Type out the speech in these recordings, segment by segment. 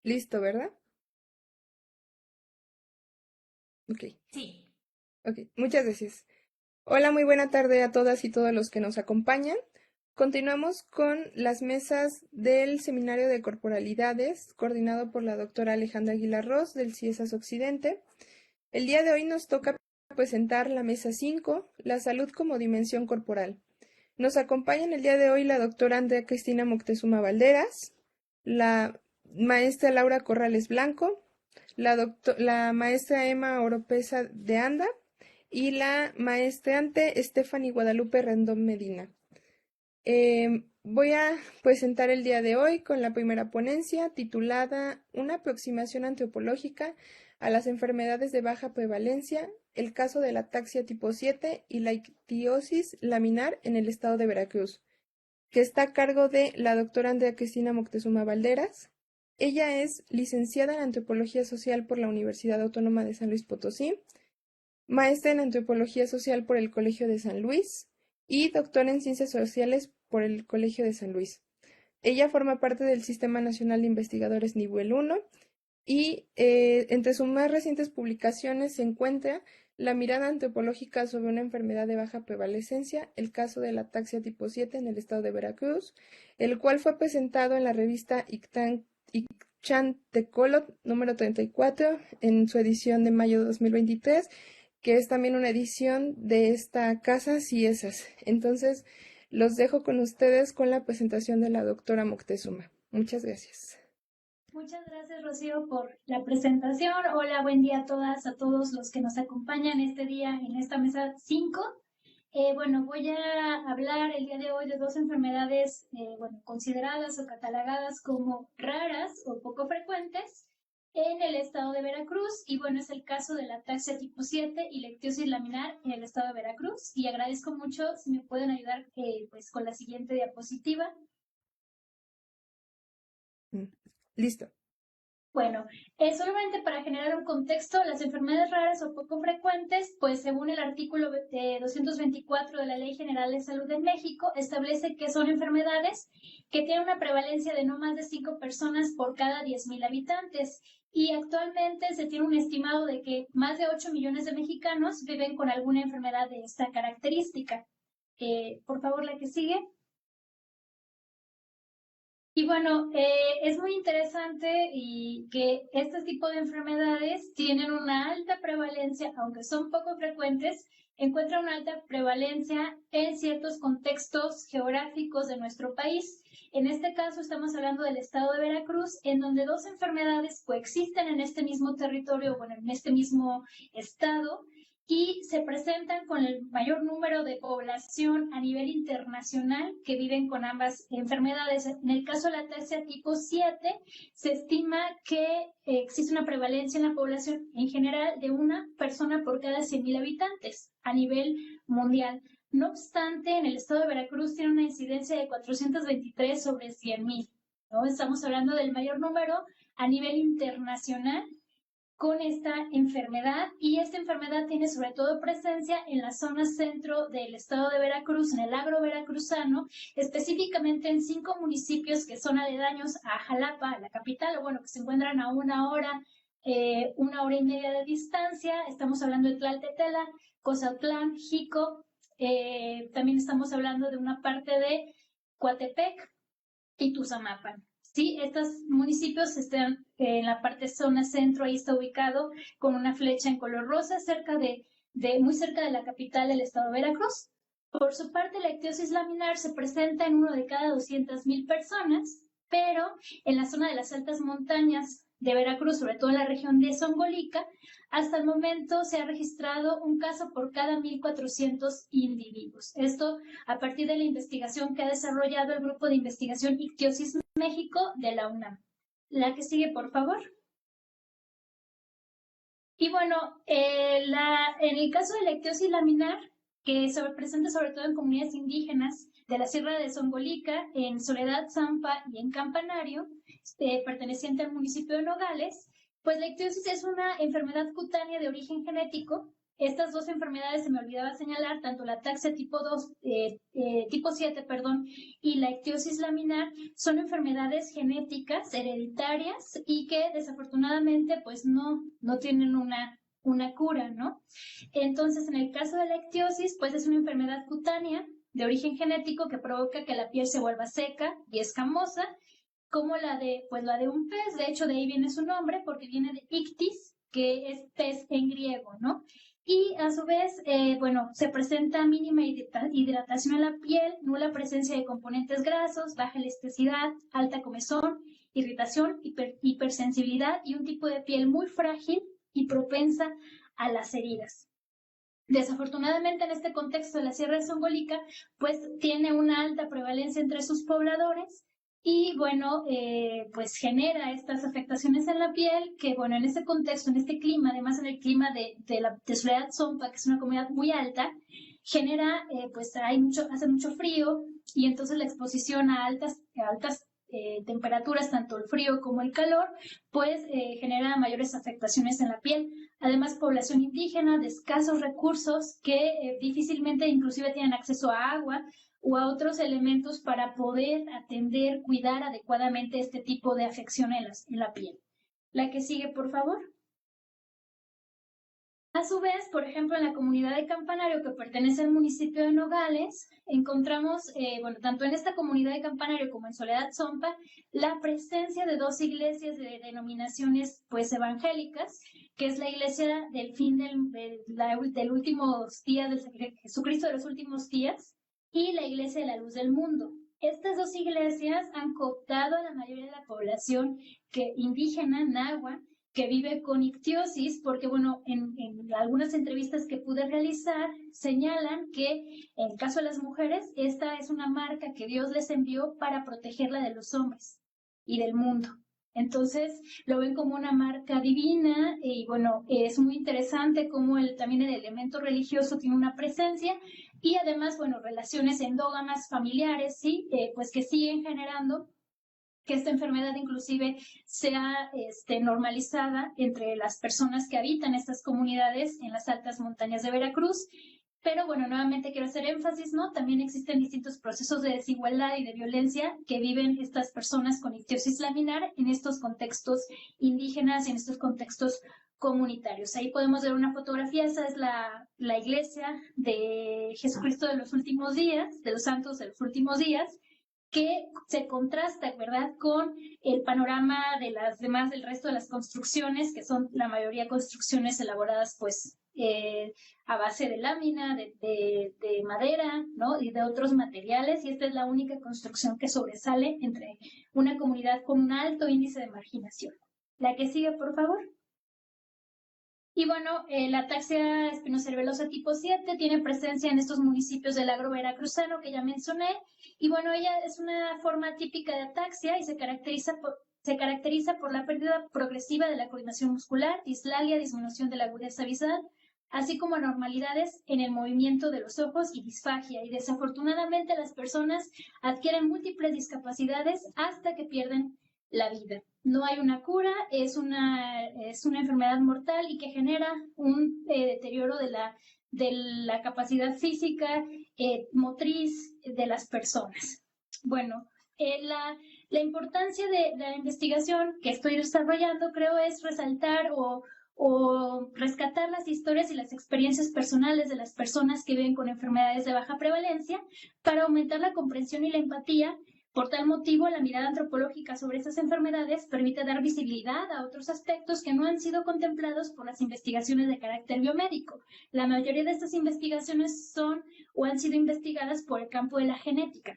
Listo, ¿verdad? Ok, Sí. ok. Muchas gracias. Hola, muy buena tarde a todas y todos los que nos acompañan. Continuamos con las mesas del Seminario de Corporalidades, coordinado por la doctora Alejandra Aguilar Ross del CIESAS Occidente. El día de hoy nos toca presentar la mesa 5, la salud como dimensión corporal. Nos acompañan el día de hoy la doctora Andrea Cristina Moctezuma Valderas, la maestra Laura Corrales Blanco, la maestra Emma Oropesa de Anda y la maestrante Stephanie Guadalupe Rendón Medina. Voy a presentar el día de hoy con la primera ponencia titulada Una aproximación antropológica a las enfermedades de baja prevalencia, el caso de la ataxia tipo 7 y la ictiosis laminar en el estado de Veracruz, que está a cargo de la doctora Andrea Cristina Moctezuma Valderas. Ella es licenciada en Antropología Social por la Universidad Autónoma de San Luis Potosí, maestra en Antropología Social por el Colegio de San Luis y doctora en Ciencias Sociales por el Colegio de San Luis. Ella forma parte del Sistema Nacional de Investigadores Nivel 1 y entre sus más recientes publicaciones se encuentra La mirada antropológica sobre una enfermedad de baja prevalecencia, el caso de la ataxia tipo 7 en el estado de Veracruz, el cual fue presentado en la revista Ichan-Tecolot número 34 en su edición de mayo de 2023, que es también una edición de esta casa CIESAS. Entonces, los dejo con ustedes con la presentación de la doctora Moctezuma. Muchas gracias. Muchas gracias, Rocío, por la presentación. Hola, buen día a todas, a todos los que nos acompañan este día en esta mesa 5. Bueno, voy a hablar el día de hoy de dos enfermedades, consideradas o catalogadas como raras o poco frecuentes en el estado de Veracruz. Y bueno, es el caso de la ataxia tipo 7 y la ictiosis laminar en el estado de Veracruz. Y agradezco mucho si me pueden ayudar pues con la siguiente diapositiva. Listo. Bueno, solamente para generar un contexto, las enfermedades raras o poco frecuentes, pues según el artículo 224 de la Ley General de Salud de México, establece que son enfermedades que tienen una prevalencia de no más de 5 personas por cada 10,000 habitantes. Y actualmente se tiene un estimado de que más de 8 millones de mexicanos viven con alguna enfermedad de esta característica. Por favor, la que sigue. Y bueno, es muy interesante y que este tipo de enfermedades tienen una alta prevalencia, aunque son poco frecuentes, encuentran una alta prevalencia en ciertos contextos geográficos de nuestro país. En este caso estamos hablando del estado de Veracruz, en donde dos enfermedades coexisten en este mismo territorio, bueno, en este mismo estado, y se presentan con el mayor número de población a nivel internacional que viven con ambas enfermedades. En el caso de la ataxia tipo 7, se estima que existe una prevalencia en la población en general de una persona por cada 100,000 habitantes a nivel mundial. No obstante, en el estado de Veracruz tiene una incidencia de 423 sobre 100,000, ¿no? Estamos hablando del mayor número a nivel internacional con esta enfermedad, y esta enfermedad tiene sobre todo presencia en la zona centro del estado de Veracruz, en el agro veracruzano, específicamente en 5 municipios que son aledaños a Jalapa, la capital, o bueno, que se encuentran a una hora y media de distancia. Estamos hablando de Tlaltetela, Cozatlán, Jico, también estamos hablando de una parte de Coatepec y Tuzamapan. Sí, estos municipios están en la parte zona centro, ahí está ubicado con una flecha en color rosa, muy cerca de la capital del estado de Veracruz. Por su parte, la ictiosis laminar se presenta en uno de cada 200,000 personas, pero en la zona de las altas montañas de Veracruz, sobre todo en la región de Zongolica, hasta el momento se ha registrado un caso por cada 1,400 individuos. Esto a partir de la investigación que ha desarrollado el Grupo de Investigación Ictiosis México de la UNAM. La que sigue, por favor. Y bueno, en el caso de la ictiosis laminar, que se presenta sobre todo en comunidades indígenas de la Sierra de Zongolica, en Soledad, Zampa y en Campanario, perteneciente al municipio de Nogales, pues la ictiosis es una enfermedad cutánea de origen genético estas dos enfermedades se me olvidaba señalar, tanto la ataxia tipo 7, perdón, y la ictiosis laminar, son enfermedades genéticas, hereditarias, y que desafortunadamente pues no tienen una cura, ¿no? Entonces, en el caso de la ictiosis, pues es una enfermedad cutánea de origen genético que provoca que la piel se vuelva seca y escamosa, como pues la de un pez. De hecho, de ahí viene su nombre, porque viene de ictis, que es pez en griego, ¿no? Y a su vez, bueno, se presenta mínima hidratación en la piel, nula presencia de componentes grasos, baja elasticidad, alta comezón, irritación, hipersensibilidad y un tipo de piel muy frágil y propensa a las heridas. Desafortunadamente, en este contexto de la Sierra de Songolica, pues tiene una alta prevalencia entre sus pobladores y, bueno, pues genera estas afectaciones en la piel que, bueno, en este contexto, en este clima, además en el clima de la Soledad Zompa, que es una comunidad muy alta, genera, pues hace mucho frío y entonces la exposición a altas temperaturas, tanto el frío como el calor, pues genera mayores afectaciones en la piel. Además, población indígena de escasos recursos que difícilmente inclusive tienen acceso a agua o a otros elementos para poder atender, cuidar adecuadamente este tipo de afección en la piel. La que sigue, por favor. A su vez, por ejemplo, en la comunidad de Campanario, que pertenece al municipio de Nogales, encontramos, bueno, tanto en esta comunidad de Campanario como en Soledad Zompa, la presencia de dos iglesias de denominaciones, pues, evangélicas, que es la iglesia del fin del últimos días, del Jesucristo de los últimos días, y la iglesia de la luz del mundo. Estas dos iglesias han cooptado a la mayoría de la población indígena, náhuatl, que vive con ictiosis, porque, bueno, en algunas entrevistas que pude realizar, señalan que en el caso de las mujeres, esta es una marca que Dios les envió para protegerla de los hombres y del mundo. Entonces, lo ven como una marca divina y, bueno, es muy interesante cómo también el elemento religioso tiene una presencia y además, bueno, relaciones endógamas familiares, ¿sí? Pues que siguen generando que esta enfermedad inclusive sea normalizada entre las personas que habitan estas comunidades en las altas montañas de Veracruz. Pero, bueno, nuevamente quiero hacer énfasis, ¿no? También existen distintos procesos de desigualdad y de violencia que viven estas personas con ictiosis laminar en estos contextos indígenas, en estos contextos comunitarios. Ahí podemos ver una fotografía, esa es la iglesia de Jesucristo de los últimos días, de los santos de los últimos días, que se contrasta, ¿verdad?, con el panorama de las demás, del resto de las construcciones, que son la mayoría construcciones elaboradas, pues, a base de lámina, de madera, ¿no?, y de otros materiales, y esta es la única construcción que sobresale entre una comunidad con un alto índice de marginación. La que sigue, por favor. Y, bueno, la ataxia espinocerebelosa tipo 7 tiene presencia en estos municipios del agro veracruzano que ya mencioné. Y, bueno, ella es una forma típica de ataxia y se caracteriza por la pérdida progresiva de la coordinación muscular, dislalia, disminución de la agudeza visual, así como anormalidades en el movimiento de los ojos y disfagia. Y desafortunadamente las personas adquieren múltiples discapacidades hasta que pierden la vida. No hay una cura, es una enfermedad mortal y que genera un deterioro de la capacidad física, motriz de las personas. Bueno, la importancia de la investigación que estoy desarrollando, creo, es resaltar o rescatar las historias y las experiencias personales de las personas que viven con enfermedades de baja prevalencia para aumentar la comprensión y la empatía. Por tal motivo, la mirada antropológica sobre estas enfermedades permite dar visibilidad a otros aspectos que no han sido contemplados por las investigaciones de carácter biomédico. La mayoría de estas investigaciones son o han sido investigadas por el campo de la genética.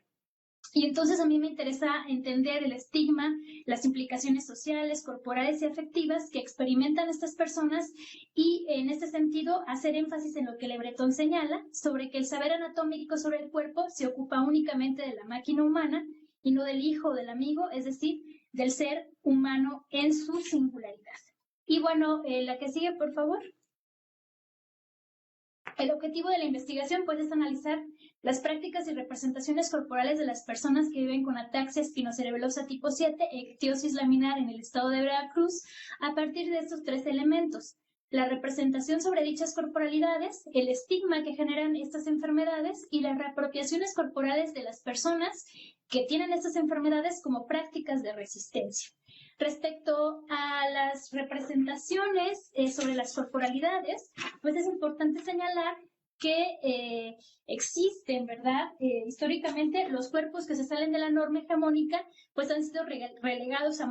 Y entonces a mí me interesa entender el estigma, las implicaciones sociales, corporales y afectivas que experimentan estas personas y, en este sentido, hacer énfasis en lo que Le Breton señala sobre que el saber anatómico sobre el cuerpo se ocupa únicamente de la máquina humana y no del hijo o del amigo, es decir, del ser humano en su singularidad. Y, bueno, la que sigue, por favor. El objetivo de la investigación, pues, es analizar las prácticas y representaciones corporales de las personas que viven con ataxia espinocerebelosa tipo 7 e ictiosis laminar en el estado de Veracruz a partir de estos tres elementos: la representación sobre dichas corporalidades, el estigma que generan estas enfermedades y las reapropiaciones corporales de las personas que tienen estas enfermedades como prácticas de resistencia. Respecto a las representaciones sobre las corporalidades, pues es importante señalar que existen, ¿verdad? Históricamente los cuerpos que se salen de la norma hegemónica pues han sido relegados a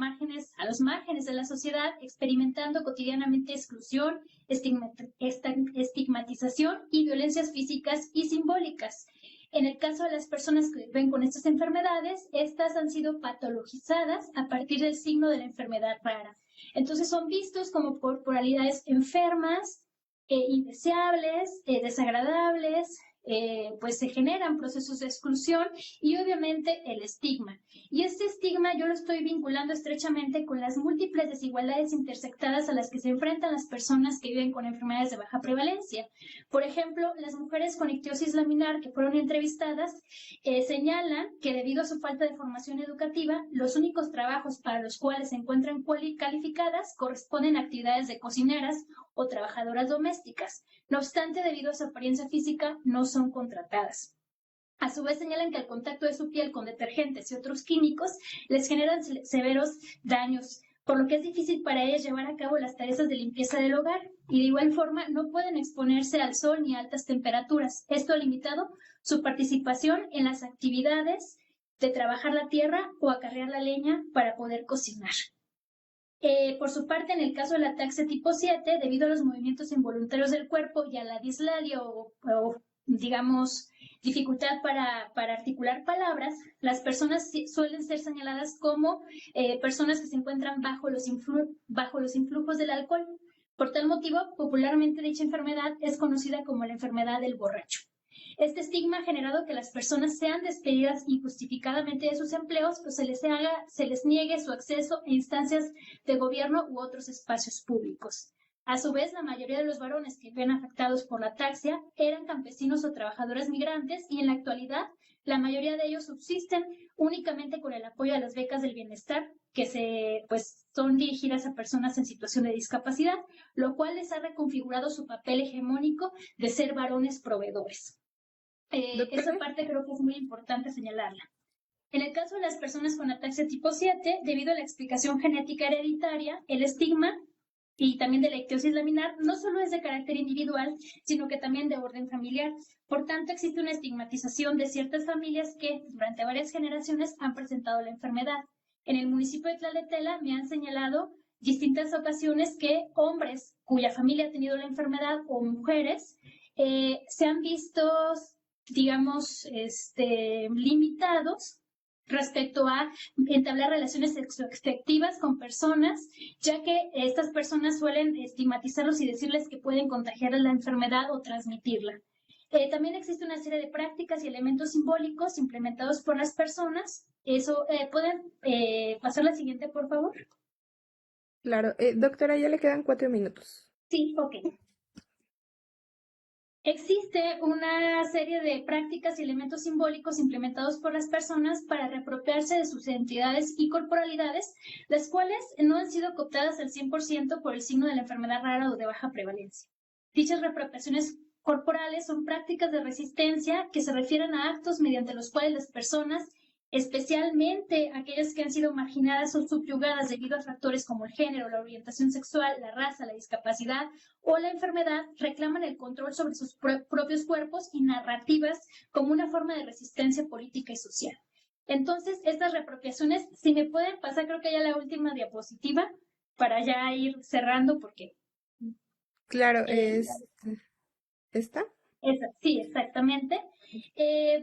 los márgenes de la sociedad, experimentando cotidianamente exclusión, estigmatización y violencias físicas y simbólicas. En el caso de las personas que viven con estas enfermedades, estas han sido patologizadas a partir del signo de la enfermedad rara. Entonces son vistos como corporalidades enfermas, indeseables, desagradables, pues se generan procesos de exclusión y obviamente el estigma. Y este estigma yo lo estoy vinculando estrechamente con las múltiples desigualdades intersectadas a las que se enfrentan las personas que viven con enfermedades de baja prevalencia. Por ejemplo, las mujeres con ictiosis laminar que fueron entrevistadas señalan que debido a su falta de formación educativa, los únicos trabajos para los cuales se encuentran calificadas corresponden a actividades de cocineras o trabajadoras domésticas. No obstante, debido a su apariencia física, no son contratadas. A su vez, señalan que el contacto de su piel con detergentes y otros químicos les generan severos daños, por lo que es difícil para ellas llevar a cabo las tareas de limpieza del hogar y de igual forma no pueden exponerse al sol ni a altas temperaturas. Esto ha limitado su participación en las actividades de trabajar la tierra o acarrear la leña para poder cocinar. Por su parte, en el caso de la ataxia tipo 7, debido a los movimientos involuntarios del cuerpo y a la dislalia o digamos, dificultad para articular palabras, las personas suelen ser señaladas como personas que se encuentran bajo los influjos del alcohol. Por tal motivo, popularmente dicha enfermedad es conocida como la enfermedad del borracho. Este estigma ha generado que las personas sean despedidas injustificadamente de sus empleos, pues se les niegue su acceso a instancias de gobierno u otros espacios públicos. A su vez, la mayoría de los varones que ven afectados por la ataxia eran campesinos o trabajadores migrantes y en la actualidad la mayoría de ellos subsisten únicamente con el apoyo a las becas del bienestar que son dirigidas a personas en situación de discapacidad, lo cual les ha reconfigurado su papel hegemónico de ser varones proveedores. Esa parte creo que es muy importante señalarla. En el caso de las personas con ataxia tipo 7, debido a la explicación genética hereditaria, el estigma y también de la ictiosis laminar no solo es de carácter individual, sino que también de orden familiar. Por tanto, existe una estigmatización de ciertas familias que durante varias generaciones han presentado la enfermedad. En el municipio de Tlaletela me han señalado distintas ocasiones que hombres cuya familia ha tenido la enfermedad o mujeres se han visto, digamos, limitados respecto a entablar relaciones sexoafectivas con personas, ya que estas personas suelen estigmatizarlos y decirles que pueden contagiar la enfermedad o transmitirla. También existe una serie de prácticas y elementos simbólicos implementados por las personas. ¿Pueden pasar la siguiente, por favor? Claro. Doctora, ya le quedan 4 minutos. Sí, ok. Existe una serie de prácticas y elementos simbólicos implementados por las personas para reapropiarse de sus identidades y corporalidades, las cuales no han sido cooptadas al 100% por el signo de la enfermedad rara o de baja prevalencia. Dichas reapropiaciones corporales son prácticas de resistencia que se refieren a actos mediante los cuales las personas, especialmente aquellas que han sido marginadas o subyugadas debido a factores como el género, la orientación sexual, la raza, la discapacidad o la enfermedad, reclaman el control sobre sus propios cuerpos y narrativas como una forma de resistencia política y social. Entonces, estas reapropiaciones, si me pueden pasar, creo que ya la última diapositiva, para ya ir cerrando, porque... Claro, ¿esta? Sí, exactamente.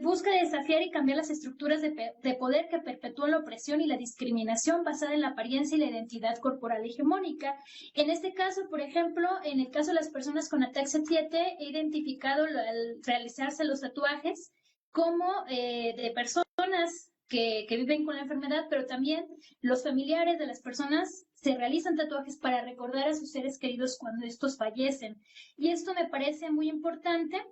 Busca desafiar y cambiar las estructuras de poder que perpetúan la opresión y la discriminación basada en la apariencia y la identidad corporal hegemónica. En este caso, por ejemplo, en el caso de las personas con ataxia 7, he identificado al realizarse los tatuajes como de personas que viven con la enfermedad, pero también los familiares de las personas se realizan tatuajes para recordar a sus seres queridos cuando estos fallecen. Y esto me parece muy importante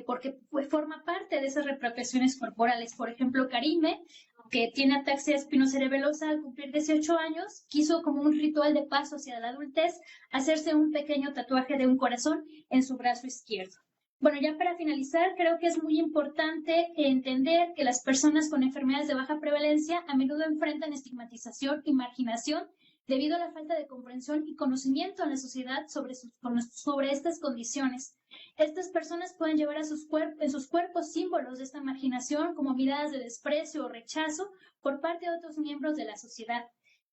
porque pues, forma parte de esas reapropiaciones corporales. Por ejemplo, Karime, que tiene ataxia espinocerebelosa al cumplir 18 años, quiso como un ritual de paso hacia la adultez hacerse un pequeño tatuaje de un corazón en su brazo izquierdo. Bueno, ya para finalizar, creo que es muy importante entender que las personas con enfermedades de baja prevalencia a menudo enfrentan estigmatización y marginación debido a la falta de comprensión y conocimiento en la sociedad sobre estas condiciones. Estas personas pueden llevar en sus cuerpos símbolos de esta marginación como miradas de desprecio o rechazo por parte de otros miembros de la sociedad.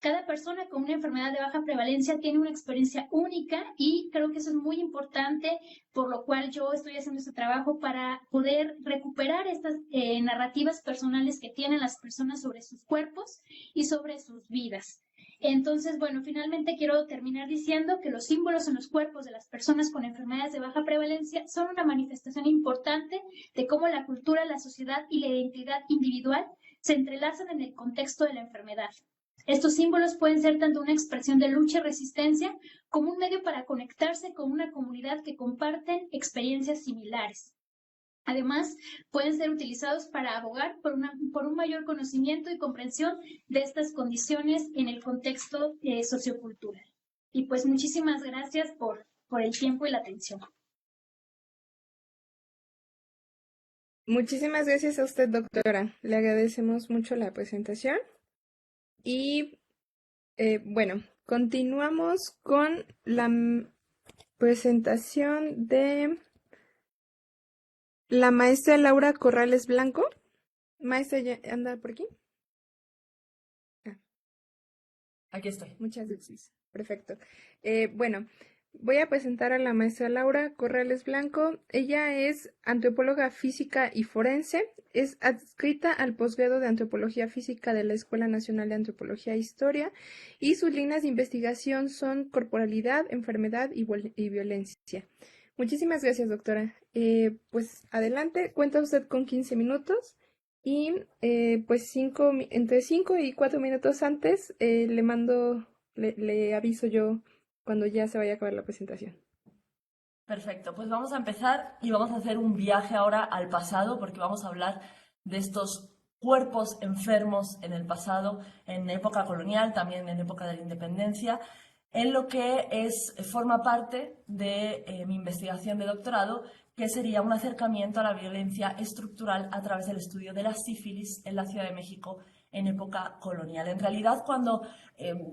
Cada persona con una enfermedad de baja prevalencia tiene una experiencia única y creo que eso es muy importante, por lo cual yo estoy haciendo este trabajo para poder recuperar estas narrativas personales que tienen las personas sobre sus cuerpos y sobre sus vidas. Entonces, bueno, finalmente quiero terminar diciendo que los símbolos en los cuerpos de las personas con enfermedades de baja prevalencia son una manifestación importante de cómo la cultura, la sociedad y la identidad individual se entrelazan en el contexto de la enfermedad. Estos símbolos pueden ser tanto una expresión de lucha y resistencia como un medio para conectarse con una comunidad que comparten experiencias similares. Además, pueden ser utilizados para abogar por un mayor conocimiento y comprensión de estas condiciones en el contexto sociocultural. Y pues muchísimas gracias por el tiempo y la atención. Muchísimas gracias a usted, doctora. Le agradecemos mucho la presentación. Y bueno, continuamos con la presentación de la maestra Laura Corrales Blanco. Maestra, ¿ya anda por aquí? Aquí estoy. Muchas gracias. Perfecto. Bueno, voy a presentar a la maestra Laura Corrales Blanco. Ella es antropóloga física y forense. Es adscrita al posgrado de Antropología Física de la Escuela Nacional de Antropología e Historia y sus líneas de investigación son corporalidad, enfermedad y violencia. Muchísimas gracias, doctora. Pues adelante, cuenta usted con 15 minutos. Y pues entre 5 y 4 minutos antes le aviso yo cuando ya se vaya a acabar la presentación. Perfecto, pues vamos a empezar y vamos a hacer un viaje ahora al pasado porque vamos a hablar de estos cuerpos enfermos en el pasado, en época colonial, también en época de la independencia, en lo que forma parte de mi investigación de doctorado, que sería un acercamiento a la violencia estructural a través del estudio de la sífilis en la Ciudad de México en época colonial. En realidad, cuando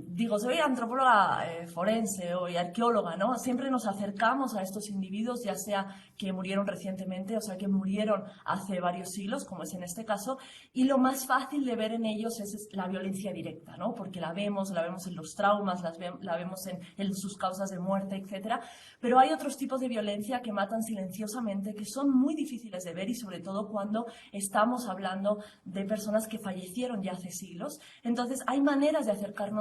digo, soy antropóloga forense o arqueóloga, ¿no? Siempre nos acercamos a estos individuos, ya sea que murieron recientemente, o sea, que murieron hace varios siglos, como es en este caso, y lo más fácil de ver en ellos es la violencia directa, ¿no? Porque la vemos en los traumas, la vemos en sus causas de muerte, etcétera. Pero hay otros tipos de violencia que matan silenciosamente, que son muy difíciles de ver y sobre todo cuando estamos hablando de personas que fallecieron ya hace siglos. Entonces, hay maneras de acercarnos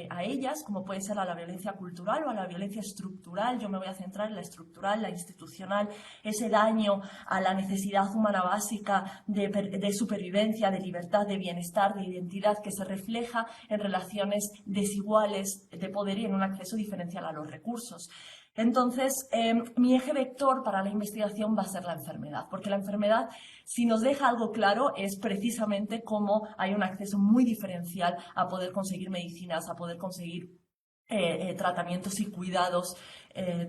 a ellas, como puede ser a la violencia cultural o a la violencia estructural. Yo me voy a centrar en la estructural, la institucional, ese daño a la necesidad humana básica de supervivencia, de libertad, de bienestar, de identidad, que se refleja en relaciones desiguales de poder y en un acceso diferencial a los recursos. Entonces, mi eje vector para la investigación va a ser la enfermedad, porque la enfermedad, si nos deja algo claro, es precisamente cómo hay un acceso muy diferencial a poder conseguir medicinas, a poder conseguir tratamientos y cuidados,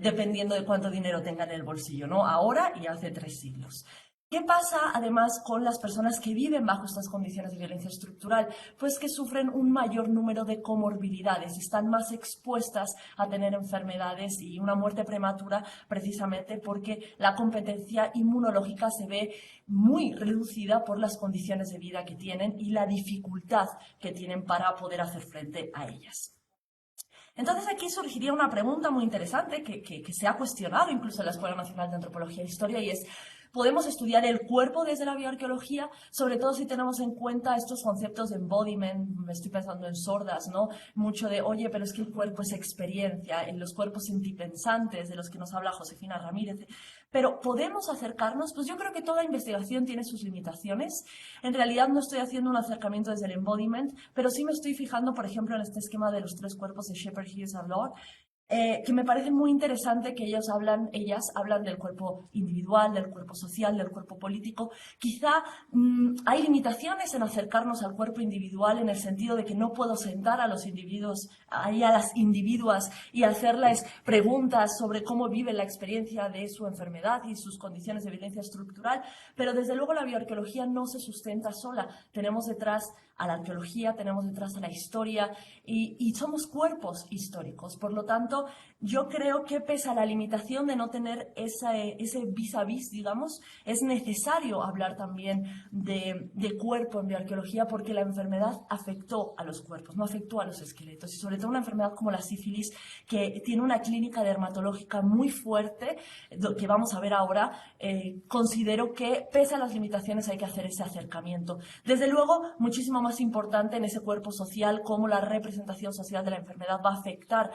dependiendo de cuánto dinero tengan en el bolsillo, ¿no? Ahora y hace 3 siglos. ¿Qué pasa, además, con las personas que viven bajo estas condiciones de violencia estructural? Pues que sufren un mayor número de comorbilidades, están más expuestas a tener enfermedades y una muerte prematura precisamente porque la competencia inmunológica se ve muy reducida por las condiciones de vida que tienen y la dificultad que tienen para poder hacer frente a ellas. Entonces aquí surgiría una pregunta muy interesante que se ha cuestionado incluso en la Escuela Nacional de Antropología e Historia y es: ¿podemos estudiar el cuerpo desde la bioarqueología? Sobre todo si tenemos en cuenta estos conceptos de embodiment, me estoy pensando en sordas, ¿no? Mucho de, oye, pero es que el cuerpo es experiencia, en los cuerpos sentipensantes de los que nos habla Josefina Ramírez. Pero ¿podemos acercarnos? Pues yo creo que toda investigación tiene sus limitaciones. En realidad no estoy haciendo un acercamiento desde el embodiment, pero sí me estoy fijando, por ejemplo, en este esquema de los 3 cuerpos de Shepherd, Hughes and Lord, que me parece muy interesante que ellas hablan del cuerpo individual, del cuerpo social, del cuerpo político. Quizá hay limitaciones en acercarnos al cuerpo individual en el sentido de que no puedo sentar a los individuos, ahí a las individuas y hacerles preguntas sobre cómo viven la experiencia de su enfermedad y sus condiciones de violencia estructural, pero desde luego la bioarqueología no se sustenta sola. Tenemos detrás a la arqueología, tenemos detrás a la historia y somos cuerpos históricos. Por lo tanto, yo creo que pese a la limitación de no tener ese vis a vis, digamos, es necesario hablar también de cuerpo en bioarqueología porque la enfermedad afectó a los cuerpos, no afectó a los esqueletos. Y sobre todo una enfermedad como la sífilis, que tiene una clínica dermatológica muy fuerte, que vamos a ver ahora, considero que pese a las limitaciones hay que hacer ese acercamiento. Desde luego, muchísimo más importante en ese cuerpo social, cómo la representación social de la enfermedad va a afectar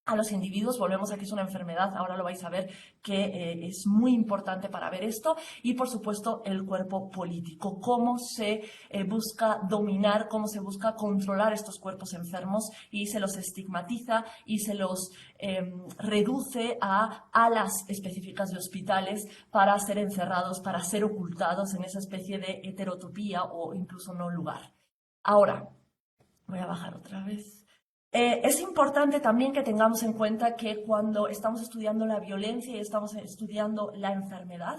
a los individuos. Volvemos a que es una enfermedad, ahora lo vais a ver, que es muy importante para ver esto. Y, por supuesto, el cuerpo político, cómo se busca dominar, cómo se busca controlar estos cuerpos enfermos y se los estigmatiza y se los reduce a alas específicas de hospitales para ser encerrados, para ser ocultados en esa especie de heterotopía o incluso no lugar. Ahora, voy a bajar otra vez. Es importante también que tengamos en cuenta que cuando estamos estudiando la violencia y estamos estudiando la enfermedad,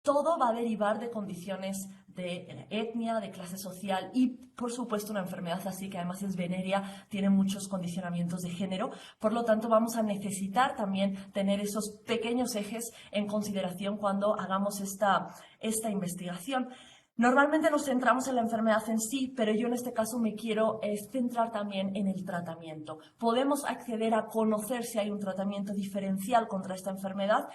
todo va a derivar de condiciones de etnia, de clase social y, por supuesto, una enfermedad así que además es venérea, tiene muchos condicionamientos de género. Por lo tanto, vamos a necesitar también tener esos pequeños ejes en consideración cuando hagamos esta investigación. Normalmente nos centramos en la enfermedad en sí, pero yo en este caso me quiero centrar también en el tratamiento. Podemos acceder a conocer si hay un tratamiento diferencial contra esta enfermedad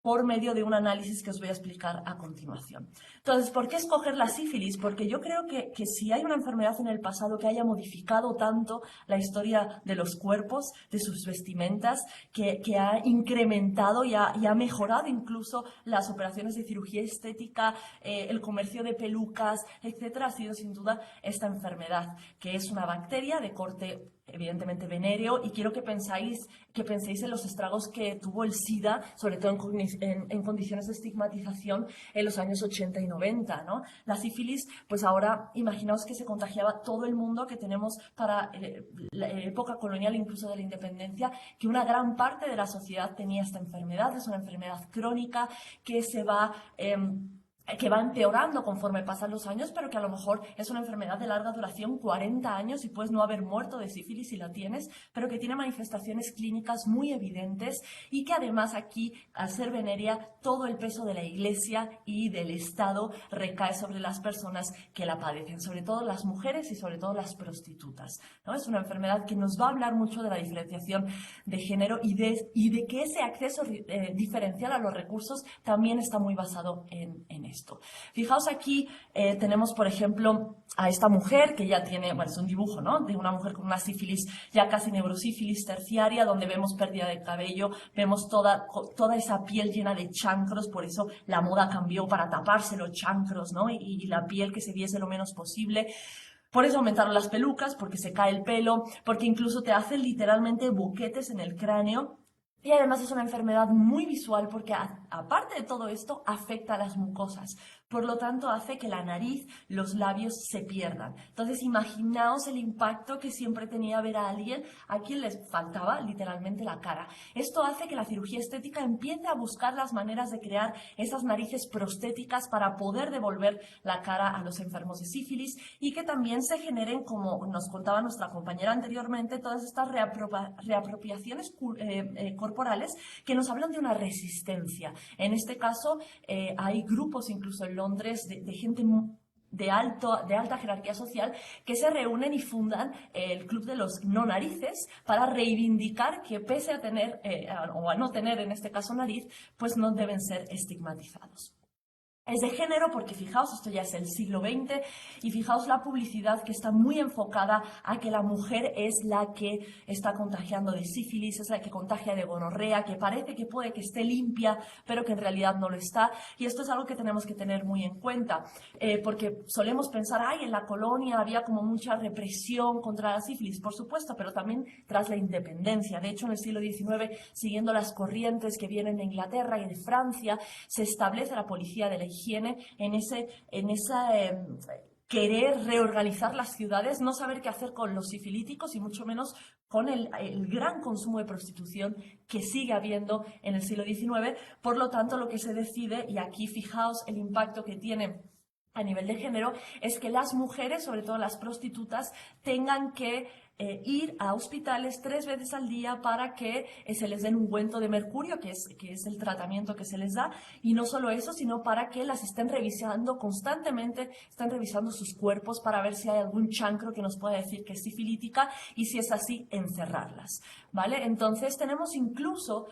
por medio de un análisis que os voy a explicar a continuación. Entonces, ¿por qué escoger la sífilis? Porque yo creo que si hay una enfermedad en el pasado que haya modificado tanto la historia de los cuerpos, de sus vestimentas, que ha incrementado y ha mejorado incluso las operaciones de cirugía estética, el comercio de pelucas, etcétera, ha sido sin duda esta enfermedad, que es una bacteria de corte evidentemente venéreo, y quiero que penséis en los estragos que tuvo el SIDA, sobre todo en condiciones de estigmatización en los años 80 y 90, ¿no? La sífilis, pues ahora imaginaos que se contagiaba todo el mundo, que tenemos para la época colonial, incluso de la independencia, que una gran parte de la sociedad tenía esta enfermedad. Es una enfermedad crónica que va empeorando conforme pasan los años, pero que a lo mejor es una enfermedad de larga duración, 40 años, y puedes no haber muerto de sífilis si la tienes, pero que tiene manifestaciones clínicas muy evidentes y que además aquí, al ser venérea, todo el peso de la Iglesia y del Estado recae sobre las personas que la padecen, sobre todo las mujeres y sobre todo las prostitutas, ¿no? Es una enfermedad que nos va a hablar mucho de la diferenciación de género y de que ese acceso diferencial a los recursos también está muy basado en esto. Fijaos aquí, tenemos por ejemplo a esta mujer que ya tiene, bueno, es un dibujo, ¿no?, de una mujer con una sífilis, ya casi neurosífilis terciaria, donde vemos pérdida de cabello, vemos toda esa piel llena de chancros. Por eso la moda cambió para taparse los chancros, ¿no?, y la piel que se viese lo menos posible. Por eso aumentaron las pelucas, porque se cae el pelo, porque incluso te hacen literalmente boquetes en el cráneo. Y además es una enfermedad muy visual porque, aparte de todo esto, afecta a las mucosas. Por lo tanto, hace que la nariz, los labios se pierdan. Entonces, imaginaos el impacto que siempre tenía ver a alguien a quien les faltaba literalmente la cara. Esto hace que la cirugía estética empiece a buscar las maneras de crear esas narices prostéticas para poder devolver la cara a los enfermos de sífilis, y que también se generen, como nos contaba nuestra compañera anteriormente, todas estas reapropiaciones corporales que nos hablan de una resistencia. En este caso, hay grupos incluso en Londres de gente de alta jerarquía social que se reúnen y fundan el Club de los No Narices para reivindicar que, pese a tener o a no tener en este caso nariz, pues no deben ser estigmatizados. Es de género porque fijaos, esto ya es el siglo XX y fijaos la publicidad que está muy enfocada a que la mujer es la que está contagiando de sífilis, es la que contagia de gonorrea, que parece que puede que esté limpia, pero que en realidad no lo está. Y esto es algo que tenemos que tener muy en cuenta, porque solemos pensar, ay, en la colonia había como mucha represión contra la sífilis, por supuesto, pero también tras la independencia. De hecho, en el siglo XIX, siguiendo las corrientes que vienen de Inglaterra y de Francia, se establece la policía de la higiene en esa querer reorganizar las ciudades, no saber qué hacer con los sifilíticos y mucho menos con el gran consumo de prostitución que sigue habiendo en el siglo XIX. Por lo tanto, lo que se decide, y aquí fijaos el impacto que tiene a nivel de género, es que las mujeres, sobre todo las prostitutas, tengan que ir a hospitales 3 veces al día para que se les den ungüento de mercurio, que es el tratamiento que se les da, y no solo eso, sino para que las estén revisando constantemente, están revisando sus cuerpos para ver si hay algún chancro que nos pueda decir que es sifilítica y si es así, encerrarlas, ¿vale? Entonces tenemos incluso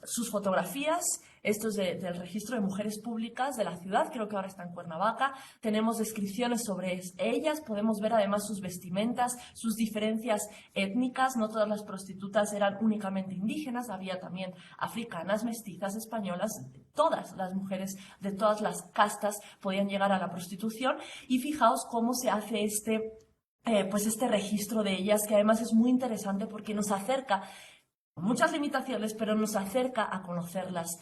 sus fotografías. Esto es del registro de mujeres públicas de la ciudad, creo que ahora está en Cuernavaca. Tenemos descripciones sobre ellas, podemos ver además sus vestimentas, sus diferencias étnicas. No todas las prostitutas eran únicamente indígenas, había también africanas, mestizas, españolas. Todas las mujeres de todas las castas podían llegar a la prostitución. Y fijaos cómo se hace este registro de ellas, que además es muy interesante porque nos acerca, con muchas limitaciones, pero nos acerca a conocerlas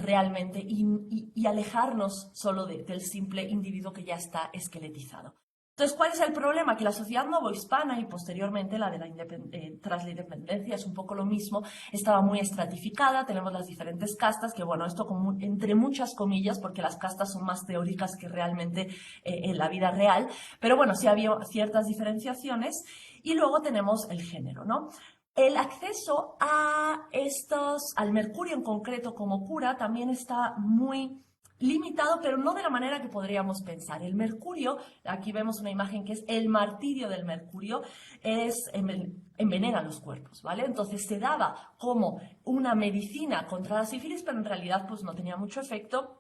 realmente y alejarnos solo del simple individuo que ya está esqueletizado. Entonces, ¿cuál es el problema? Que la sociedad novohispana y posteriormente la de tras la independencia es un poco lo mismo, estaba muy estratificada, tenemos las diferentes castas, que bueno, esto como entre muchas comillas, porque las castas son más teóricas que realmente en la vida real, pero bueno, sí había ciertas diferenciaciones. Y luego tenemos el género, ¿no? El acceso al mercurio en concreto como cura también está muy limitado, pero no de la manera que podríamos pensar. El mercurio, aquí vemos una imagen que es el martirio del mercurio, envenena los cuerpos, ¿vale? Entonces se daba como una medicina contra la sífilis, pero en realidad pues no tenía mucho efecto.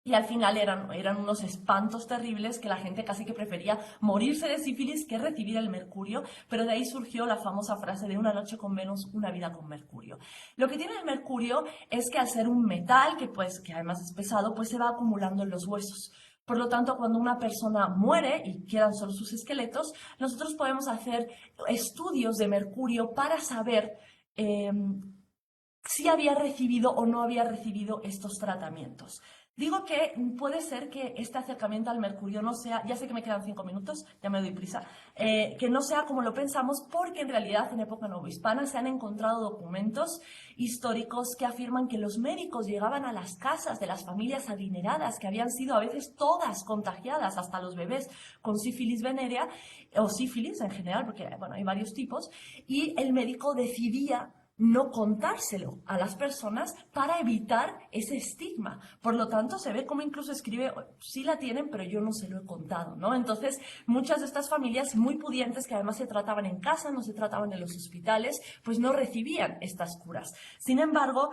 Y al final eran unos espantos terribles que la gente casi que prefería morirse de sífilis que recibir el mercurio, pero de ahí surgió la famosa frase de una noche con Venus, una vida con mercurio. Lo que tiene el mercurio es que al ser un metal, que además es pesado, pues se va acumulando en los huesos. Por lo tanto, cuando una persona muere y quedan solo sus esqueletos, nosotros podemos hacer estudios de mercurio para saber si había recibido o no había recibido estos tratamientos. Digo que puede ser que este acercamiento al mercurio no sea, ya sé que me quedan 5 minutos, ya me doy prisa, que no sea como lo pensamos, porque en realidad en época novohispana se han encontrado documentos históricos que afirman que los médicos llegaban a las casas de las familias adineradas, que habían sido a veces todas contagiadas, hasta los bebés, con sífilis venérea, o sífilis en general, porque bueno, hay varios tipos, y el médico decidía no contárselo a las personas para evitar ese estigma. Por lo tanto, se ve como incluso escribe, sí la tienen, pero yo no se lo he contado, ¿no? Entonces, muchas de estas familias muy pudientes, que además se trataban en casa, no se trataban en los hospitales, pues no recibían estas curas. Sin embargo,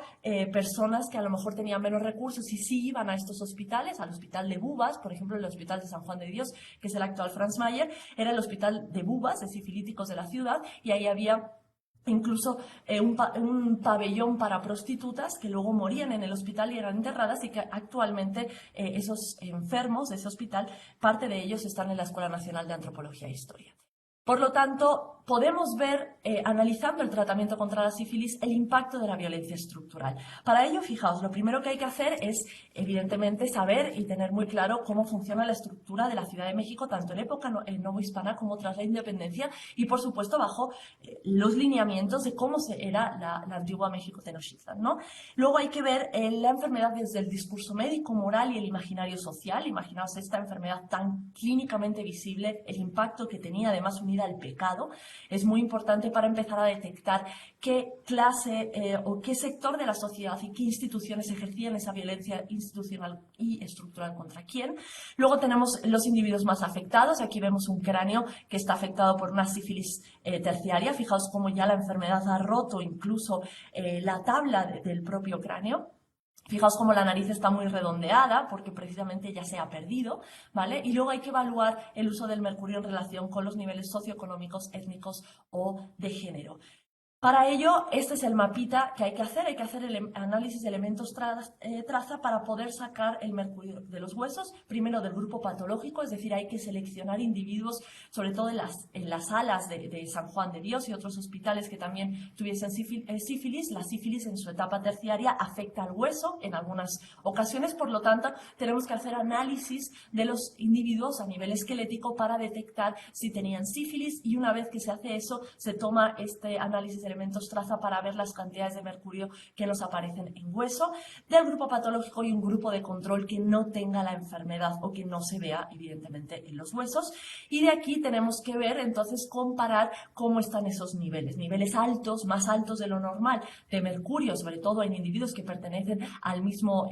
personas que a lo mejor tenían menos recursos y sí iban a estos hospitales, al hospital de Bubas, por ejemplo, el hospital de San Juan de Dios, que es el actual Franz Mayer, era el hospital de Bubas, de sifilíticos de la ciudad, y ahí había incluso un pabellón para prostitutas que luego morían en el hospital y eran enterradas, y que actualmente esos enfermos de ese hospital, parte de ellos están en la Escuela Nacional de Antropología e Historia. Por lo tanto, podemos ver, analizando el tratamiento contra la sífilis, el impacto de la violencia estructural. Para ello, fijaos, lo primero que hay que hacer es, evidentemente, saber y tener muy claro cómo funciona la estructura de la Ciudad de México, tanto en época novohispana como tras la independencia, y, por supuesto, bajo los lineamientos de cómo era la antigua México Tenochtitlan, ¿no? Luego hay que ver la enfermedad desde el discurso médico, moral y el imaginario social. Imaginaos esta enfermedad tan clínicamente visible, el impacto que tenía, además, al pecado. Es muy importante para empezar a detectar qué clase o qué sector de la sociedad y qué instituciones ejercían esa violencia institucional y estructural contra quién. Luego tenemos los individuos más afectados. Aquí vemos un cráneo que está afectado por una sífilis terciaria. Fijaos cómo ya la enfermedad ha roto incluso la tabla del propio cráneo. Fijaos cómo la nariz está muy redondeada porque precisamente ya se ha perdido, ¿vale? Y luego hay que evaluar el uso del mercurio en relación con los niveles socioeconómicos, étnicos o de género. Para ello, este es el mapita que hay que hacer el análisis de elementos traza para poder sacar el mercurio de los huesos, primero del grupo patológico, es decir, hay que seleccionar individuos, sobre todo en las salas de San Juan de Dios y otros hospitales que también tuviesen sífilis. La sífilis en su etapa terciaria afecta al hueso en algunas ocasiones, por lo tanto, tenemos que hacer análisis de los individuos a nivel esquelético para detectar si tenían sífilis, y una vez que se hace eso, se toma este análisis de elementos traza para ver las cantidades de mercurio que nos aparecen en hueso. Del grupo patológico y un grupo de control que no tenga la enfermedad o que no se vea evidentemente en los huesos. Y de aquí tenemos que ver, entonces, comparar cómo están esos niveles altos, más altos de lo normal, de mercurio, sobre todo en individuos que pertenecen al mismo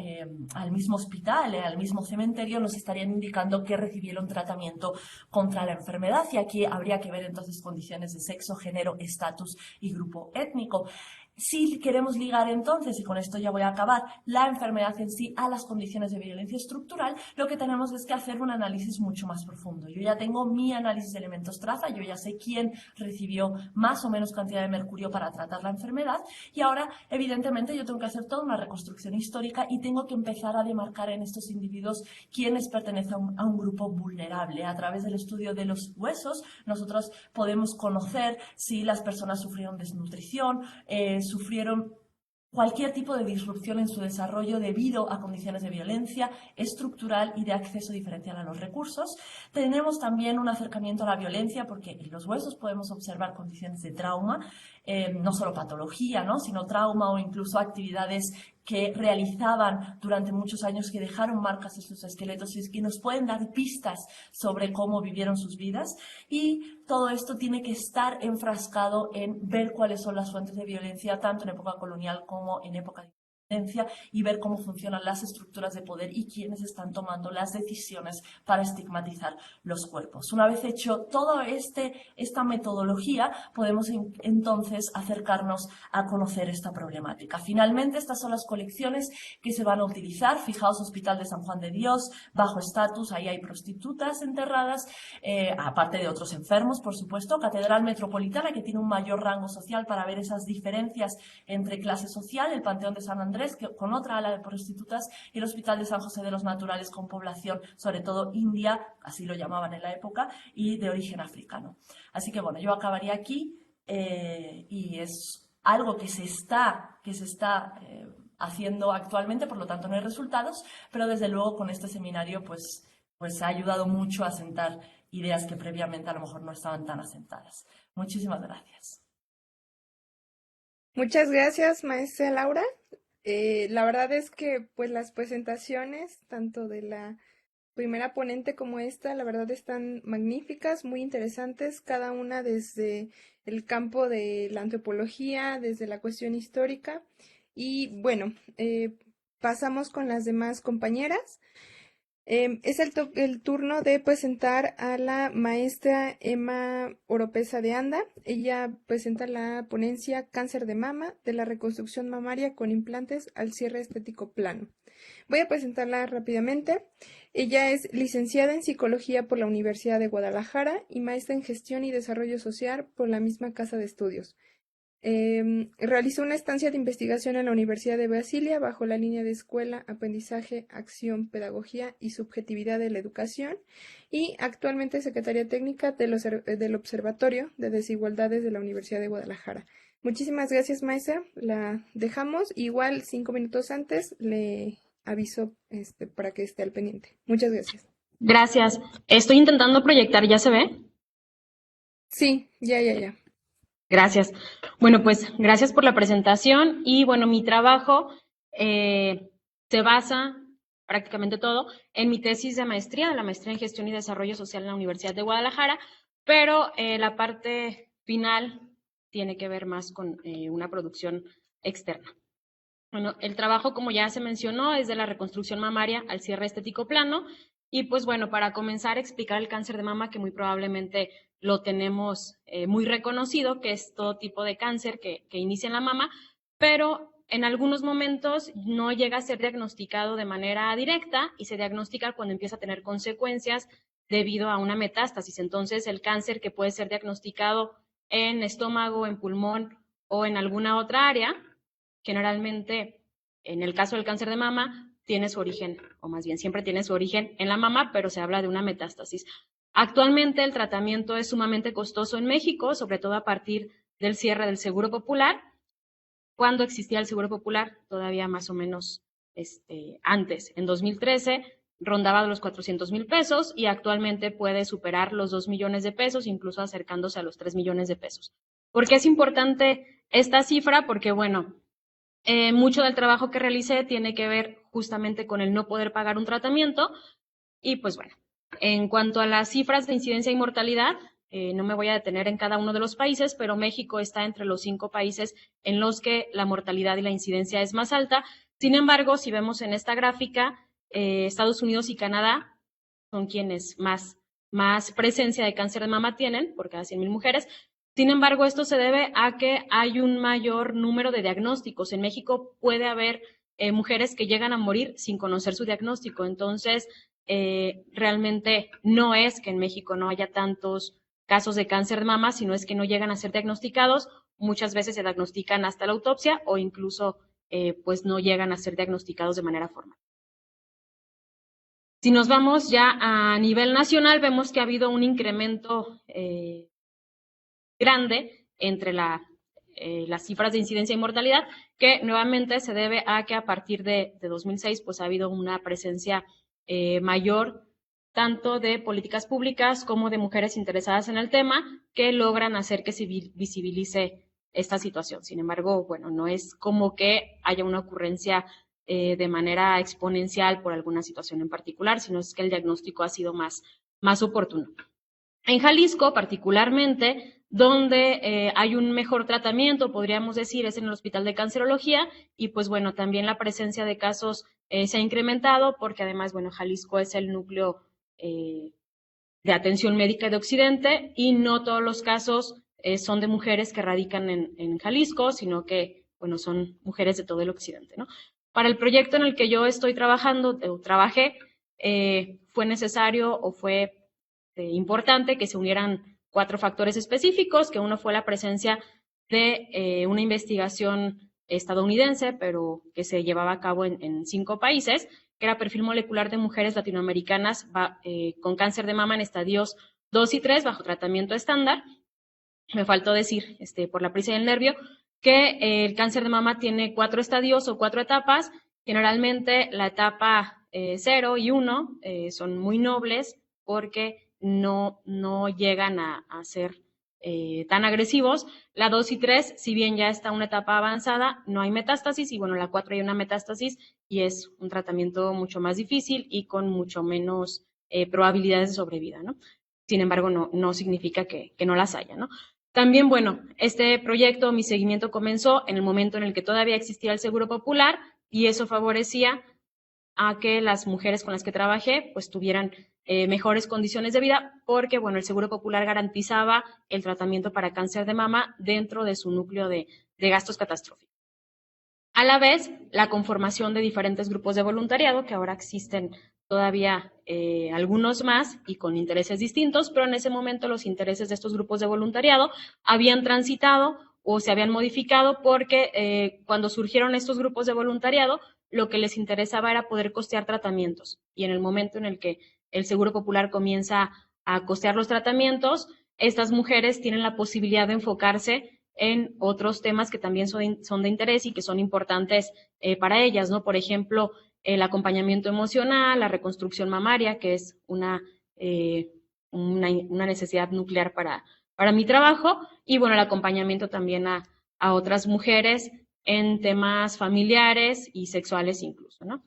hospital, al mismo cementerio, nos estarían indicando que recibieron tratamiento contra la enfermedad, y aquí habría que ver entonces condiciones de sexo, género, estatus y grupo étnico. Si queremos ligar entonces, y con esto ya voy a acabar, la enfermedad en sí a las condiciones de violencia estructural, lo que tenemos es que hacer un análisis mucho más profundo. Yo ya tengo mi análisis de elementos traza, yo ya sé quién recibió más o menos cantidad de mercurio para tratar la enfermedad, y ahora evidentemente yo tengo que hacer toda una reconstrucción histórica y tengo que empezar a demarcar en estos individuos quiénes pertenecen a un grupo vulnerable. A través del estudio de los huesos nosotros podemos conocer si las personas sufrieron desnutrición, sufrieron cualquier tipo de disrupción en su desarrollo debido a condiciones de violencia estructural y de acceso diferencial a los recursos. Tenemos también un acercamiento a la violencia porque en los huesos podemos observar condiciones de trauma, no solo patología, ¿no?, sino trauma o incluso actividades que realizaban durante muchos años que dejaron marcas en sus esqueletos y que nos pueden dar pistas sobre cómo vivieron sus vidas. Y todo esto tiene que estar enfrascado en ver cuáles son las fuentes de violencia, tanto en época colonial como en época de independencia, y ver cómo funcionan las estructuras de poder y quiénes están tomando las decisiones para estigmatizar los cuerpos. Una vez hecho toda esta metodología, podemos entonces acercarnos a conocer esta problemática. Finalmente, estas son las colecciones que se van a utilizar. Fijaos, Hospital de San Juan de Dios, bajo estatus, ahí hay prostitutas enterradas, aparte de otros enfermos, por supuesto. Catedral Metropolitana, que tiene un mayor rango social para ver esas diferencias entre clase social. El Panteón de San Andrés, con otra ala de prostitutas, y el Hospital de San José de los Naturales, con población sobre todo india, así lo llamaban en la época, y de origen africano. Así que bueno, yo acabaría aquí, y es algo que se está haciendo actualmente, por lo tanto no hay resultados, pero desde luego con este seminario pues ha ayudado mucho a asentar ideas que previamente a lo mejor no estaban tan asentadas. Muchísimas gracias. Muchas gracias, maestra Laura. La verdad es que pues las presentaciones, tanto de la primera ponente como esta, la verdad están magníficas, muy interesantes, cada una desde el campo de la antropología, desde la cuestión histórica. Y bueno, pasamos con las demás compañeras. Es el turno de presentar a la maestra Emma Oropesa de Anda. Ella presenta la ponencia Cáncer de mama, de la reconstrucción mamaria con implantes al cierre estético plano. Voy a presentarla rápidamente. Ella es licenciada en Psicología por la Universidad de Guadalajara y maestra en Gestión y Desarrollo Social por la misma casa de estudios. Realizó una estancia de investigación en la Universidad de Brasilia bajo la línea de Escuela, Aprendizaje, Acción, Pedagogía y Subjetividad de la Educación, y actualmente es secretaria técnica del Observatorio de Desigualdades de la Universidad de Guadalajara. Muchísimas gracias, maestra. La dejamos. Igual 5 minutos antes le aviso para que esté al pendiente. Muchas gracias. Gracias. Estoy intentando proyectar. ¿Ya se ve? Sí, ya. Gracias. Bueno, pues gracias por la presentación. Y bueno, mi trabajo se basa prácticamente todo en mi tesis de maestría, de la maestría en Gestión y Desarrollo Social en la Universidad de Guadalajara, pero la parte final tiene que ver más con una producción externa. Bueno, el trabajo, como ya se mencionó, es de la reconstrucción mamaria al cierre estético plano. Y pues bueno, para comenzar a explicar el cáncer de mama, que muy probablemente lo tenemos muy reconocido, que es todo tipo de cáncer que inicia en la mama, pero en algunos momentos no llega a ser diagnosticado de manera directa y se diagnostica cuando empieza a tener consecuencias debido a una metástasis. Entonces, el cáncer que puede ser diagnosticado en estómago, en pulmón o en alguna otra área, generalmente, en el caso del cáncer de mama, tiene su origen, o más bien siempre tiene su origen en la mama, pero se habla de una metástasis. Actualmente el tratamiento es sumamente costoso en México, sobre todo a partir del cierre del Seguro Popular. Cuando existía el Seguro Popular, todavía más o menos antes, en 2013, rondaba los 400,000 pesos y actualmente puede superar los 2 millones de pesos, incluso acercándose a los 3 millones de pesos. ¿Por qué es importante esta cifra? Porque, bueno, mucho del trabajo que realicé tiene que ver justamente con el no poder pagar un tratamiento y, pues bueno, en cuanto a las cifras de incidencia y mortalidad, no me voy a detener en cada uno de los países, pero México está entre los 5 países en los que la mortalidad y la incidencia es más alta. Sin embargo, si vemos en esta gráfica, Estados Unidos y Canadá son quienes más presencia de cáncer de mama tienen por cada 100,000 mujeres. Sin embargo, esto se debe a que hay un mayor número de diagnósticos. En México puede haber mujeres que llegan a morir sin conocer su diagnóstico. Entonces, realmente no es que en México no haya tantos casos de cáncer de mama, sino es que no llegan a ser diagnosticados. Muchas veces se diagnostican hasta la autopsia o incluso pues no llegan a ser diagnosticados de manera formal. Si nos vamos ya a nivel nacional, vemos que ha habido un incremento grande entre las cifras de incidencia y mortalidad, que nuevamente se debe a que a partir de 2006 pues ha habido una presencia mayor tanto de políticas públicas como de mujeres interesadas en el tema que logran hacer que se visibilice esta situación. Sin embargo, bueno, no es como que haya una ocurrencia de manera exponencial por alguna situación en particular, sino es que el diagnóstico ha sido más oportuno. En Jalisco, particularmente, donde hay un mejor tratamiento, podríamos decir, es en el Hospital de Cancerología, y pues bueno, también la presencia de casos se ha incrementado, porque además, bueno, Jalisco es el núcleo de atención médica de Occidente, y no todos los casos son de mujeres que radican en Jalisco, sino que, bueno, son mujeres de todo el Occidente, ¿no? Para el proyecto en el que yo estoy trabajando, trabajé, fue necesario o fue importante que se unieran 4 factores específicos, que uno fue la presencia de una investigación estadounidense, pero que se llevaba a cabo en 5 países, que era perfil molecular de mujeres latinoamericanas con cáncer de mama en estadios 2 y 3 bajo tratamiento estándar. Me faltó decir, por la prisa y el nervio, que el cáncer de mama tiene 4 estadios o 4 etapas. Generalmente la etapa 0 y 1 son muy nobles porque no llegan a ser tan agresivos. La 2 y 3, si bien ya está una etapa avanzada, no hay metástasis, y bueno, la 4 hay una metástasis y es un tratamiento mucho más difícil y con mucho menos probabilidades de sobrevida, ¿no? Sin embargo, no significa que no las haya, ¿no? También, bueno, este proyecto, mi seguimiento comenzó en el momento en el que todavía existía el Seguro Popular, y eso favorecía a que las mujeres con las que trabajé pues tuvieran mejores condiciones de vida, porque bueno, el Seguro Popular garantizaba el tratamiento para cáncer de mama dentro de su núcleo de gastos catastróficos. A la vez, la conformación de diferentes grupos de voluntariado, que ahora existen todavía algunos más y con intereses distintos, pero en ese momento los intereses de estos grupos de voluntariado habían transitado o se habían modificado porque cuando surgieron estos grupos de voluntariado, lo que les interesaba era poder costear tratamientos. Y en el momento en el que el Seguro Popular comienza a costear los tratamientos, estas mujeres tienen la posibilidad de enfocarse en otros temas que también son de interés y que son importantes para ellas, ¿no? Por ejemplo, el acompañamiento emocional, la reconstrucción mamaria, que es una necesidad nuclear para mi trabajo, y bueno, el acompañamiento también a otras mujeres en temas familiares y sexuales incluso, ¿no?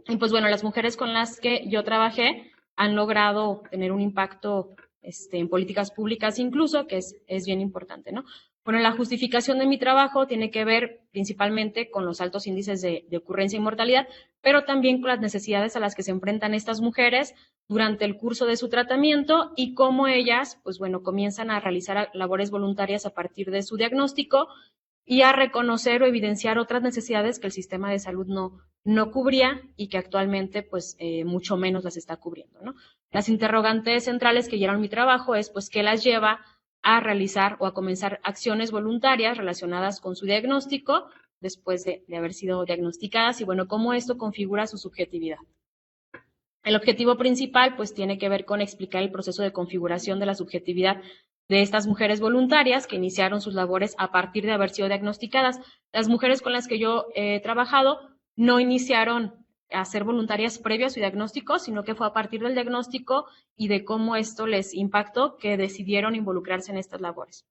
Y pues bueno, las mujeres con las que yo trabajé han logrado tener un impacto en políticas públicas incluso, que es bien importante, ¿no? Bueno, la justificación de mi trabajo tiene que ver principalmente con los altos índices de ocurrencia y mortalidad, pero también con las necesidades a las que se enfrentan estas mujeres durante el curso de su tratamiento y cómo ellas, pues bueno, comienzan a realizar labores voluntarias a partir de su diagnóstico y a reconocer o evidenciar otras necesidades que el sistema de salud no cubría y que actualmente pues mucho menos las está cubriendo, ¿no? Las interrogantes centrales que guiaron mi trabajo es pues qué las lleva a realizar o a comenzar acciones voluntarias relacionadas con su diagnóstico después de haber sido diagnosticadas y bueno, cómo esto configura su subjetividad. El objetivo principal pues tiene que ver con explicar el proceso de configuración de la subjetividad de estas mujeres voluntarias que iniciaron sus labores a partir de haber sido diagnosticadas. Las mujeres con las que yo he trabajado no iniciaron a ser voluntarias previo a su diagnóstico, sino que fue a partir del diagnóstico y de cómo esto les impactó que decidieron involucrarse en estas labores.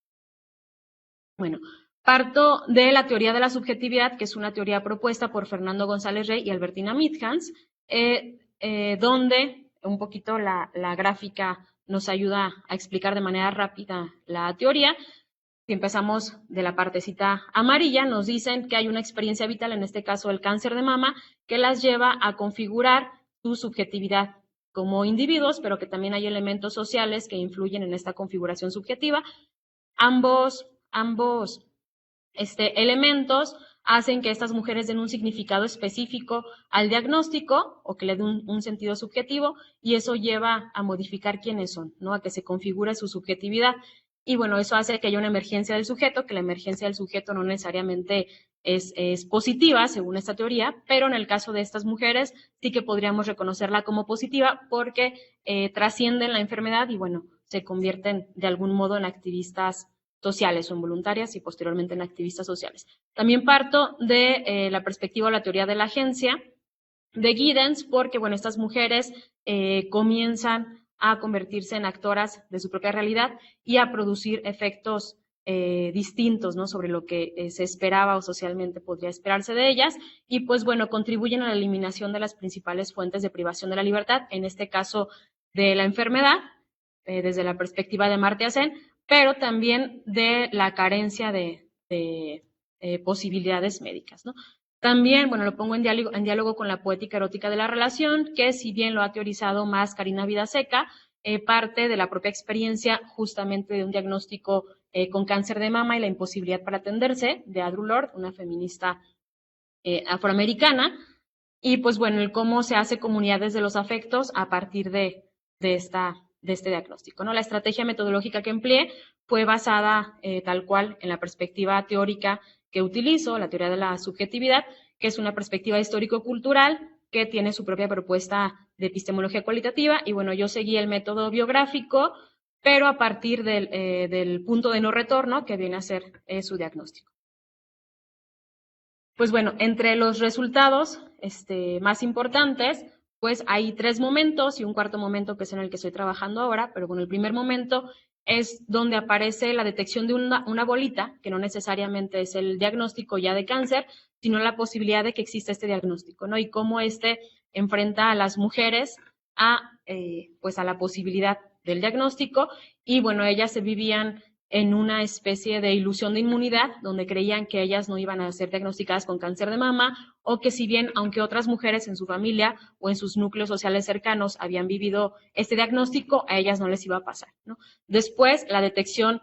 Bueno, parto de la teoría de la subjetividad, que es una teoría propuesta por Fernando González Rey y Albertina Midhans, donde un poquito la gráfica nos ayuda a explicar de manera rápida la teoría. Si empezamos de la partecita amarilla, nos dicen que hay una experiencia vital, en este caso el cáncer de mama, que las lleva a configurar su subjetividad como individuos, pero que también hay elementos sociales que influyen en esta configuración subjetiva. Ambos elementos hacen que estas mujeres den un significado específico al diagnóstico o que le den un sentido subjetivo y eso lleva a modificar quiénes son, ¿no? A que se configure su subjetividad. Y bueno, eso hace que haya una emergencia del sujeto, que la emergencia del sujeto no necesariamente es positiva, según esta teoría, pero en el caso de estas mujeres sí que podríamos reconocerla como positiva porque trascienden la enfermedad y bueno, se convierten de algún modo en activistas sociales o en voluntarias y posteriormente en activistas sociales. También parto de la perspectiva o la teoría de la agencia de Giddens porque, bueno, estas mujeres comienzan a convertirse en actoras de su propia realidad y a producir efectos distintos, ¿no? Sobre lo que se esperaba o socialmente podría esperarse de ellas y pues bueno, contribuyen a la eliminación de las principales fuentes de privación de la libertad, en este caso de la enfermedad, desde la perspectiva de Amartya Sen, pero también de la carencia de posibilidades médicas, ¿no? También, bueno, lo pongo en diálogo con la poética erótica de la relación, que si bien lo ha teorizado más Karina Vidaseca, parte de la propia experiencia justamente de un diagnóstico con cáncer de mama y la imposibilidad para atenderse, de Audre Lorde, una feminista afroamericana, y pues bueno, el cómo se hace comunidad desde los afectos a partir de este diagnóstico, ¿no? La estrategia metodológica que empleé fue basada tal cual en la perspectiva teórica que utilizo, la teoría de la subjetividad, que es una perspectiva histórico-cultural que tiene su propia propuesta de epistemología cualitativa y bueno, yo seguí el método biográfico, pero a partir del punto de no retorno que viene a ser su diagnóstico. Pues bueno, entre los resultados más importantes, pues hay 3 momentos y un cuarto momento que es en el que estoy trabajando ahora, pero bueno, el primer momento es donde aparece la detección de una bolita, que no necesariamente es el diagnóstico ya de cáncer, sino la posibilidad de que exista este diagnóstico, ¿no? Y cómo enfrenta a las mujeres pues a la posibilidad del diagnóstico y bueno, ellas se vivían en una especie de ilusión de inmunidad, donde creían que ellas no iban a ser diagnosticadas con cáncer de mama, o que si bien, aunque otras mujeres en su familia o en sus núcleos sociales cercanos habían vivido este diagnóstico, a ellas no les iba a pasar, ¿no? Después, la detección,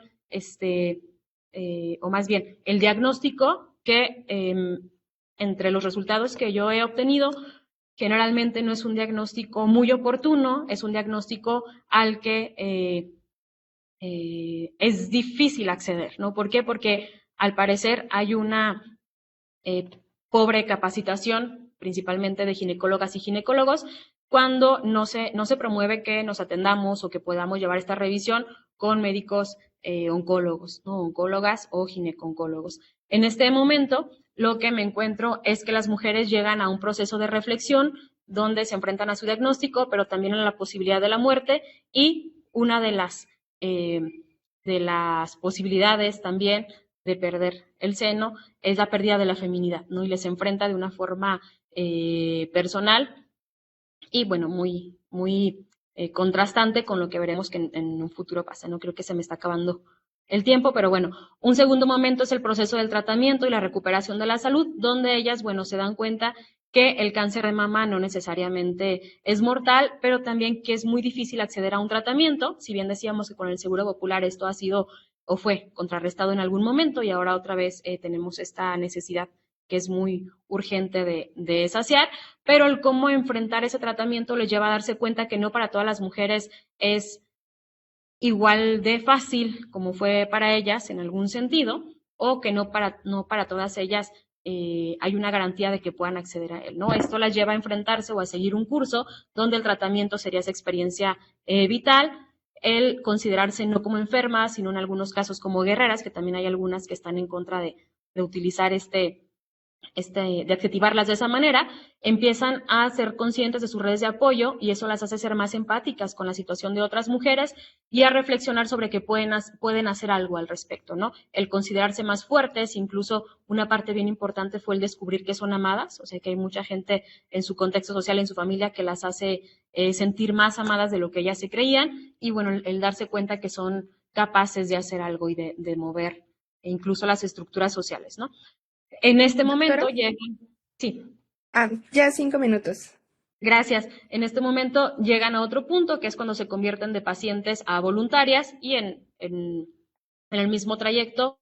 o más bien, el diagnóstico que entre los resultados que yo he obtenido, generalmente no es un diagnóstico muy oportuno, es un diagnóstico al que es difícil acceder, ¿no? ¿Por qué? Porque al parecer hay una pobre capacitación, principalmente de ginecólogas y ginecólogos, cuando no se promueve que nos atendamos o que podamos llevar esta revisión con médicos oncólogos, ¿no? Oncólogas o gineco-oncólogos. En este momento, lo que me encuentro es que las mujeres llegan a un proceso de reflexión donde se enfrentan a su diagnóstico, pero también a la posibilidad de la muerte y una de las posibilidades también de perder el seno es la pérdida de la feminidad, ¿no? Y les enfrenta de una forma personal y, bueno, muy, muy contrastante con lo que veremos que en un futuro pasa, ¿no? Creo que se me está acabando el tiempo, pero bueno, un segundo momento es el proceso del tratamiento y la recuperación de la salud, donde ellas, bueno, se dan cuenta que el cáncer de mama no necesariamente es mortal, pero también que es muy difícil acceder a un tratamiento, si bien decíamos que con el Seguro Popular esto ha sido o fue contrarrestado en algún momento y ahora otra vez tenemos esta necesidad que es muy urgente de saciar, pero el cómo enfrentar ese tratamiento les lleva a darse cuenta que no para todas las mujeres es igual de fácil como fue para ellas en algún sentido, o que no para todas ellas hay una garantía de que puedan acceder a él, ¿no? Esto las lleva a enfrentarse o a seguir un curso donde el tratamiento sería esa experiencia vital, el considerarse no como enfermas, sino en algunos casos como guerreras, que también hay algunas que están en contra de utilizar de adjetivarlas de esa manera, empiezan a ser conscientes de sus redes de apoyo y eso las hace ser más empáticas con la situación de otras mujeres y a reflexionar sobre que pueden hacer algo al respecto, ¿no? El considerarse más fuertes, incluso una parte bien importante fue el descubrir que son amadas, o sea que hay mucha gente en su contexto social, en su familia, que las hace sentir más amadas de lo que ellas se creían y bueno, el darse cuenta que son capaces de hacer algo y de mover incluso las estructuras sociales, ¿no? En este momento llegan, sí. Ya 5 minutos. Gracias. En este momento llegan a otro punto, que es cuando se convierten de pacientes a voluntarias y en el mismo trayecto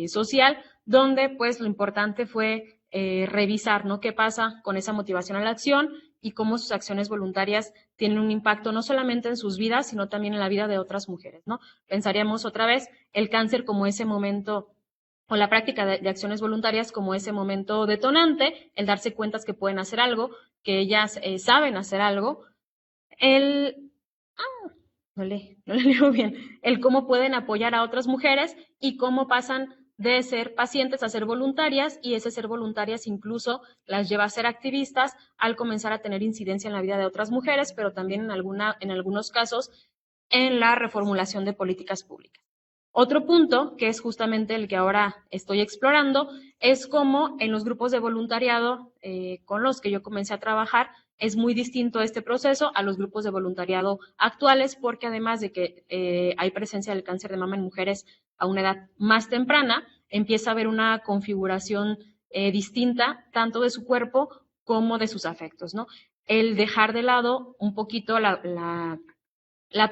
social, donde pues lo importante fue revisar, ¿no? ¿Qué pasa con esa motivación a la acción y cómo sus acciones voluntarias tienen un impacto no solamente en sus vidas, sino también en la vida de otras mujeres, ¿no? Pensaríamos otra vez el cáncer como ese momento o la práctica de acciones voluntarias como ese momento detonante, el darse cuenta que pueden hacer algo, que ellas saben hacer algo, no le leo bien, el cómo pueden apoyar a otras mujeres y cómo pasan de ser pacientes a ser voluntarias y ese ser voluntarias incluso las lleva a ser activistas al comenzar a tener incidencia en la vida de otras mujeres, pero también en algunos casos en la reformulación de políticas públicas. Otro punto, que es justamente el que ahora estoy explorando, es cómo en los grupos de voluntariado con los que yo comencé a trabajar es muy distinto este proceso a los grupos de voluntariado actuales, porque además de que hay presencia del cáncer de mama en mujeres a una edad más temprana, empieza a haber una configuración distinta tanto de su cuerpo como de sus afectos, ¿no? El dejar de lado un poquito la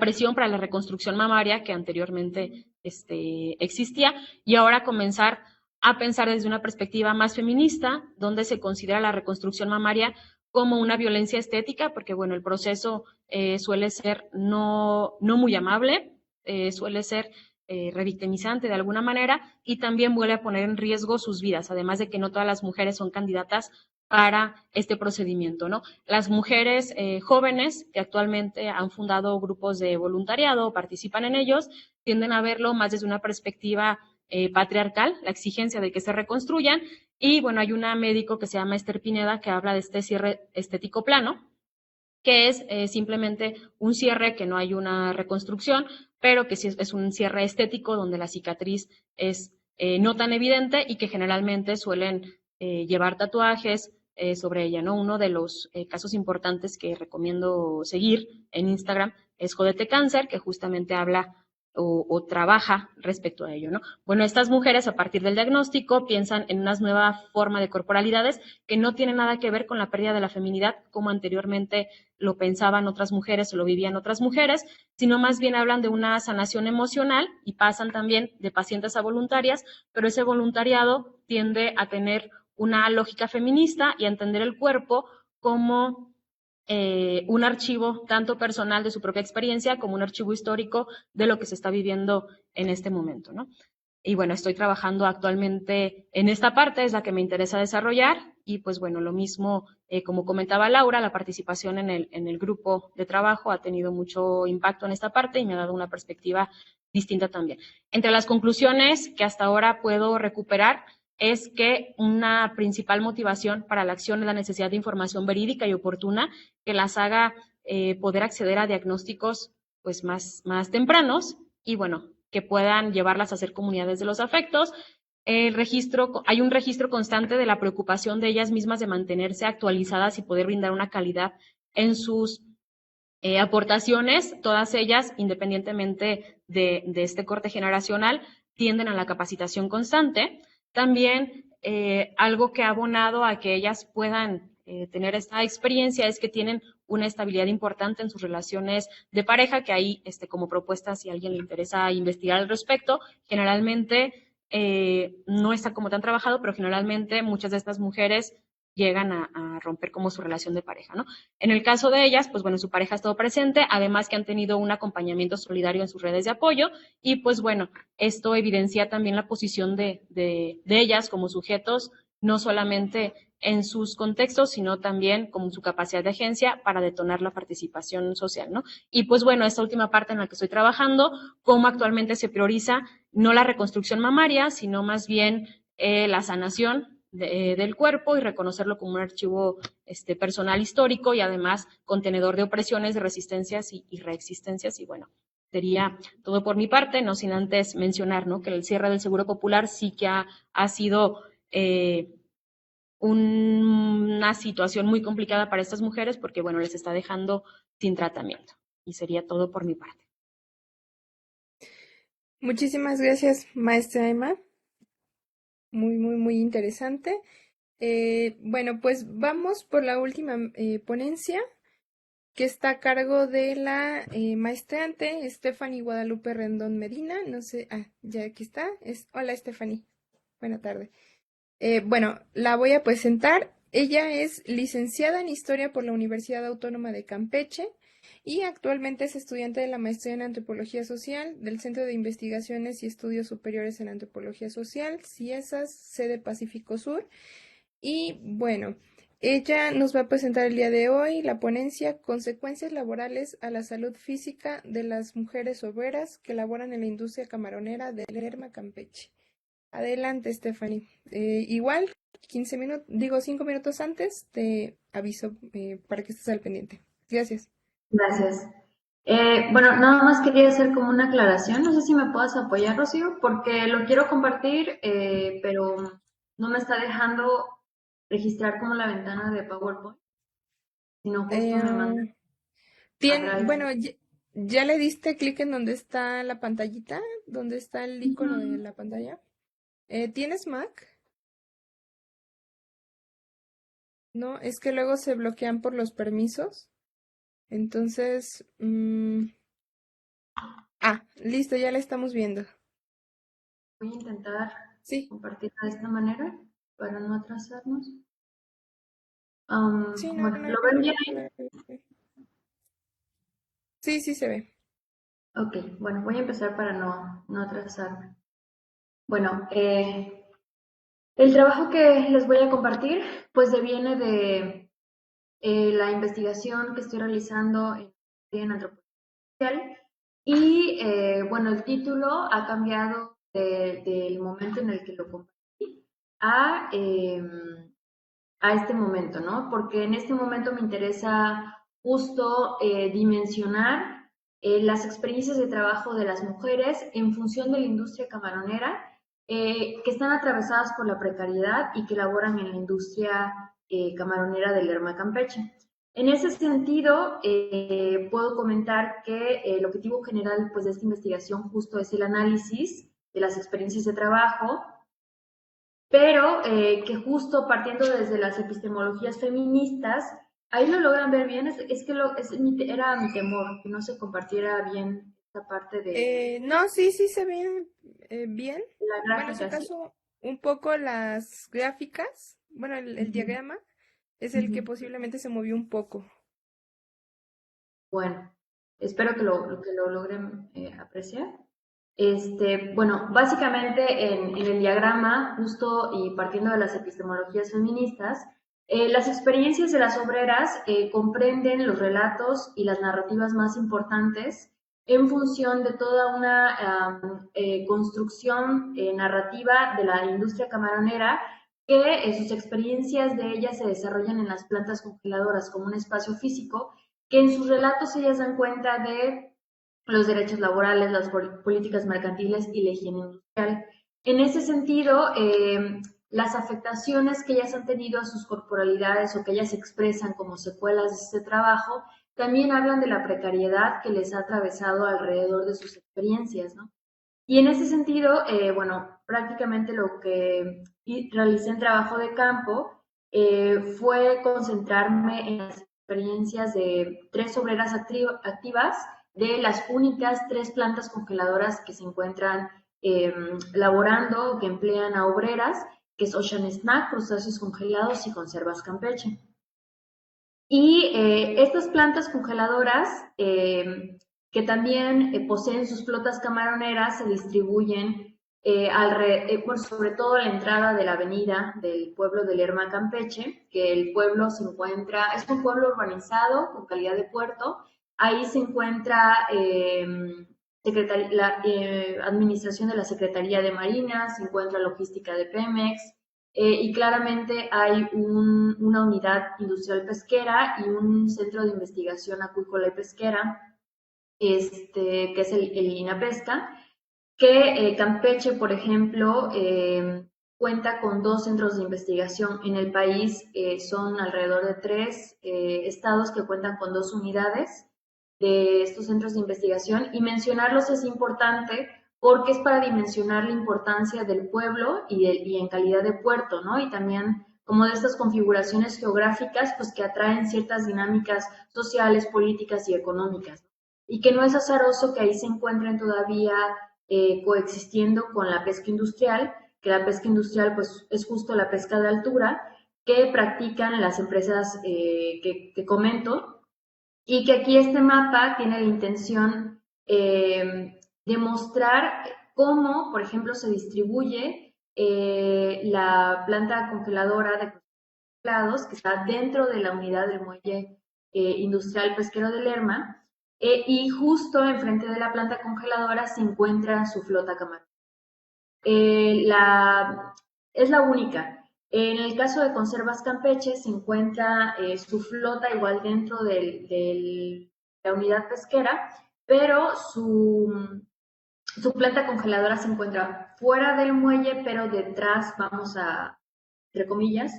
presión para la reconstrucción mamaria que anteriormente existía y ahora comenzar a pensar desde una perspectiva más feminista, donde se considera la reconstrucción mamaria como una violencia estética, porque bueno, el proceso suele ser no muy amable, suele ser revictimizante de alguna manera y también vuelve a poner en riesgo sus vidas, además de que no todas las mujeres son candidatas para este procedimiento, ¿no? Las mujeres jóvenes que actualmente han fundado grupos de voluntariado o participan en ellos tienden a verlo más desde una perspectiva patriarcal, la exigencia de que se reconstruyan y bueno, hay una médico que se llama Esther Pineda que habla de este cierre estético plano, que es simplemente un cierre que no hay una reconstrucción, pero que sí es un cierre estético donde la cicatriz es no tan evidente y que generalmente suelen llevar tatuajes sobre ella, ¿no? Uno de los casos importantes que recomiendo seguir en Instagram es Jódete Cáncer, que justamente habla o trabaja respecto a ello, ¿no? Bueno, estas mujeres a partir del diagnóstico piensan en una nueva forma de corporalidades que no tiene nada que ver con la pérdida de la feminidad como anteriormente lo pensaban otras mujeres o lo vivían otras mujeres, sino más bien hablan de una sanación emocional y pasan también de pacientes a voluntarias, pero ese voluntariado tiende a tener una lógica feminista y a entender el cuerpo como un archivo tanto personal de su propia experiencia como un archivo histórico de lo que se está viviendo en este momento, ¿no? Y bueno, estoy trabajando actualmente en esta parte, es la que me interesa desarrollar y pues bueno, lo mismo, como comentaba Laura, la participación en el grupo de trabajo ha tenido mucho impacto en esta parte y me ha dado una perspectiva distinta también. Entre las conclusiones que hasta ahora puedo recuperar es que una principal motivación para la acción es la necesidad de información verídica y oportuna que las haga poder acceder a diagnósticos pues más tempranos y bueno, que puedan llevarlas a ser comunidades de los afectos. Hay un registro constante de la preocupación de ellas mismas de mantenerse actualizadas y poder brindar una calidad en sus aportaciones, todas ellas, independientemente de este corte generacional, tienden a la capacitación constante. También algo que ha abonado a que ellas puedan tener esta experiencia es que tienen una estabilidad importante en sus relaciones de pareja, que ahí, como propuesta, si a alguien le interesa investigar al respecto, generalmente no está como tan trabajado, pero generalmente muchas de estas mujeres llegan a romper como su relación de pareja, ¿no? En el caso de ellas, pues bueno, su pareja ha estado presente, además que han tenido un acompañamiento solidario en sus redes de apoyo, y pues bueno, esto evidencia también la posición de ellas como sujetos, no solamente en sus contextos, sino también como su capacidad de agencia para detonar la participación social, ¿no? Y pues bueno, esta última parte en la que estoy trabajando, cómo actualmente se prioriza no la reconstrucción mamaria, sino más bien la sanación del cuerpo y reconocerlo como un archivo personal histórico y además contenedor de opresiones, de resistencias y reexistencias. Y bueno, sería todo por mi parte, no sin antes mencionar, ¿no?, que el cierre del Seguro Popular sí que ha sido una situación muy complicada para estas mujeres porque, bueno, les está dejando sin tratamiento. Y sería todo por mi parte. Muchísimas gracias, maestra Emma. Muy, muy, muy interesante. Bueno, pues vamos por la última ponencia, que está a cargo de la maestrante Stephanie Guadalupe Rendón Medina. No sé, ya aquí está. Hola, Stephanie. Buena tarde. Bueno, la voy a presentar. Ella es licenciada en Historia por la Universidad Autónoma de Campeche y actualmente es estudiante de la maestría en Antropología Social del Centro de Investigaciones y Estudios Superiores en Antropología Social, CIESAS, sede Pacífico Sur. Y bueno, ella nos va a presentar el día de hoy la ponencia Consecuencias laborales a la salud física de las mujeres obreras que laboran en la industria camaronera de Lerma, Campeche. Adelante, Stephanie. Igual, 5 minutos antes te aviso para que estés al pendiente. Gracias. Gracias. Bueno, nada más quería hacer como una aclaración. No sé si me puedas apoyar, Rocío, porque lo quiero compartir, pero no me está dejando registrar como la ventana de PowerPoint, sino justo me manda a Drive. Bueno, ¿ya le diste clic en donde está la pantallita? ¿Donde está el icono de la pantalla? ¿Tienes Mac? No, es que luego se bloquean por los permisos. Entonces, listo, ya la estamos viendo. Voy a intentar Sí. compartirla de esta manera para no atrasarnos. Sí, Bueno, ¿lo ven bien ahí? Sí, sí se ve. Ok, bueno, voy a empezar para no atrasarme. Bueno, el trabajo que les voy a compartir pues deviene de la investigación que estoy realizando en antropología social y bueno, el título ha cambiado del momento en el que lo compartí a este momento, ¿no? Porque en este momento me interesa justo dimensionar las experiencias de trabajo de las mujeres en función de la industria camaronera que están atravesadas por la precariedad y que laboran en la industria camaronera del Lerma Campeche. En ese sentido, puedo comentar que el objetivo general pues, de esta investigación justo es el análisis de las experiencias de trabajo, pero que justo partiendo desde las epistemologías feministas, ahí lo logran ver bien, era mi temor, que no se compartiera bien esta parte de No, sí se ven bien. la Bueno, en su gráfica. ¿Sí? caso, un poco las gráficas, bueno, el diagrama es el que posiblemente se movió un poco. Bueno, espero que lo logren apreciar. Bueno, básicamente en el diagrama, justo y partiendo de las epistemologías feministas, las experiencias de las obreras comprenden los relatos y las narrativas más importantes en función de toda una construcción narrativa de la industria camaronera que sus experiencias de ellas se desarrollan en las plantas congeladoras como un espacio físico, que en sus relatos ellas dan cuenta de los derechos laborales, las políticas mercantiles y la higiene industrial. En ese sentido, las afectaciones que ellas han tenido a sus corporalidades o que ellas expresan como secuelas de este trabajo, también hablan de la precariedad que les ha atravesado alrededor de sus experiencias, ¿no? Y en ese sentido, bueno, prácticamente lo que realicé en trabajo de campo fue concentrarme en las experiencias de 3 obreras activas de las únicas 3 plantas congeladoras que se encuentran laborando, que emplean a obreras, que es Ocean Snack, Crustáceos Congelados y Conservas Campeche. Y estas plantas congeladoras, que también poseen sus flotas camaroneras, se distribuyen sobre todo a la entrada de la avenida del pueblo de Lerma, Campeche, que el pueblo es un pueblo urbanizado con calidad de puerto. Ahí se encuentra la administración de la Secretaría de Marina, se encuentra logística de Pemex, y claramente hay una unidad industrial pesquera y un centro de investigación acuícola y pesquera, que es el INAPESCA, que Campeche, por ejemplo, cuenta con 2 centros de investigación. En el país son alrededor de 3 estados que cuentan con 2 unidades de estos centros de investigación, y mencionarlos es importante porque es para dimensionar la importancia del pueblo y en calidad de puerto, ¿no? Y también como de estas configuraciones geográficas, pues que atraen ciertas dinámicas sociales, políticas y económicas, ¿no? Y que no es azaroso que ahí se encuentren todavía coexistiendo con la pesca industrial, que la pesca industrial pues es justo la pesca de altura que practican las empresas que comento, y que aquí este mapa tiene la intención de mostrar cómo, por ejemplo, se distribuye la planta congeladora de congelados que está dentro de la unidad del muelle industrial pesquero de Lerma, y justo enfrente de la planta congeladora se encuentra su flota camarón. Es la única. En el caso de Conservas Campeche se encuentra su flota igual dentro de la unidad pesquera, pero su planta congeladora se encuentra fuera del muelle, pero detrás, vamos a, entre comillas,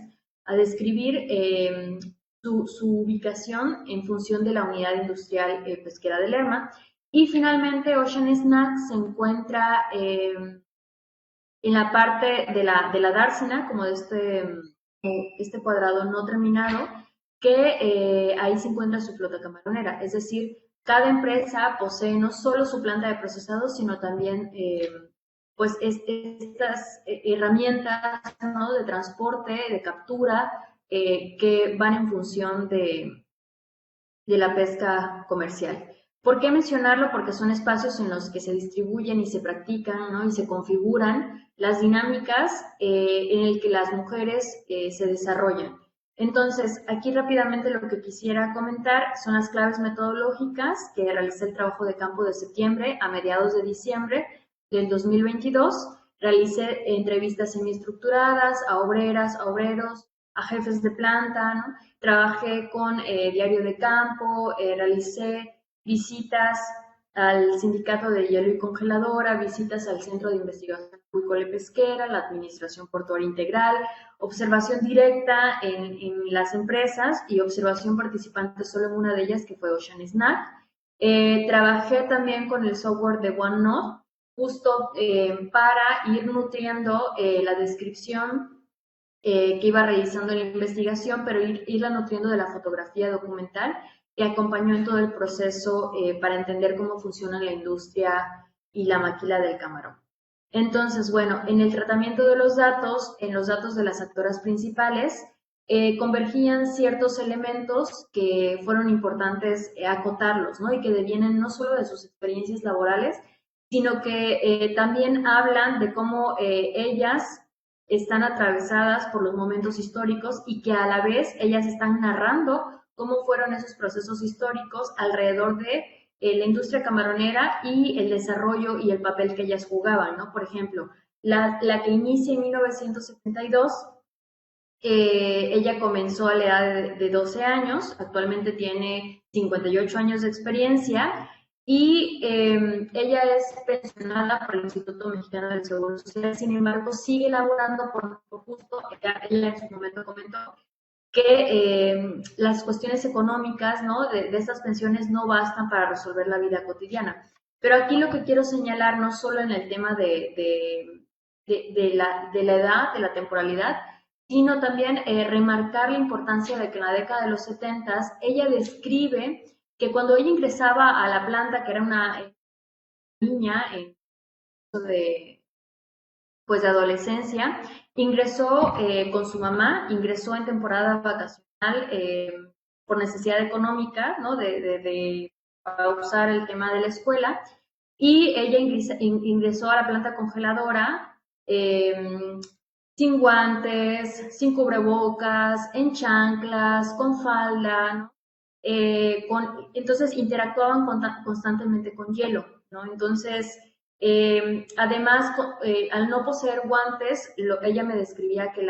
a describir su ubicación en función de la unidad industrial pesquera de Lerma. Y finalmente Ocean Snack se encuentra en la parte de la dársena, como de este cuadrado no terminado, que ahí se encuentra su flota camaronera. Es decir, cada empresa posee no solo su planta de procesado, sino también pues estas herramientas, ¿no?, de transporte, de captura, que van en función de la pesca comercial. ¿Por qué mencionarlo? Porque son espacios en los que se distribuyen y se practican, ¿no?, y se configuran las dinámicas en el que las mujeres se desarrollan. Entonces, aquí rápidamente lo que quisiera comentar son las claves metodológicas que realicé el trabajo de campo de septiembre a mediados de diciembre del 2022. Realicé entrevistas semiestructuradas a obreras, a obreros, a jefes de planta, ¿no? Trabajé con Diario de Campo, realicé visitas al Sindicato de Hielo y Congeladora, visitas al Centro de Investigación Acuícola y Pesquera, la Administración Portuaria Integral, observación directa en las empresas y observación participante solo en una de ellas, que fue Ocean Snack. Trabajé también con el software de OneNote, justo para ir nutriendo la descripción que iba realizando la investigación, pero irla nutriendo de la fotografía documental que acompañó en todo el proceso para entender cómo funciona la industria y la maquila del camarón. Entonces, bueno, en el tratamiento de los datos, en los datos de las actoras principales, convergían ciertos elementos que fueron importantes acotarlos, ¿no? Y que devienen no solo de sus experiencias laborales, sino que también hablan de cómo ellas están atravesadas por los momentos históricos y que a la vez ellas están narrando cómo fueron esos procesos históricos alrededor de la industria camaronera y el desarrollo y el papel que ellas jugaban, ¿no? Por ejemplo, la que inicia en 1972, ella comenzó a la edad de 12 años, actualmente tiene 58 años de experiencia y ella es pensionada por el Instituto Mexicano del Seguro Social, sin embargo sigue laborando por justo, ella en su momento comentó que las cuestiones económicas, ¿no?, de estas pensiones no bastan para resolver la vida cotidiana. Pero aquí lo que quiero señalar, no solo en el tema de la edad, de la temporalidad, sino también remarcar la importancia de que en la década de los 70 ella describe que cuando ella ingresaba a la planta, que era una niña en de adolescencia, ingresó con su mamá, ingresó en temporada vacacional por necesidad económica, ¿no? de pausar el tema de la escuela, y ella ingresó a la planta congeladora sin guantes, sin cubrebocas, en chanclas, con falda, ¿no? Entonces interactuaban constantemente con hielo, ¿no? Entonces, además, al no poseer guantes, ella me describía que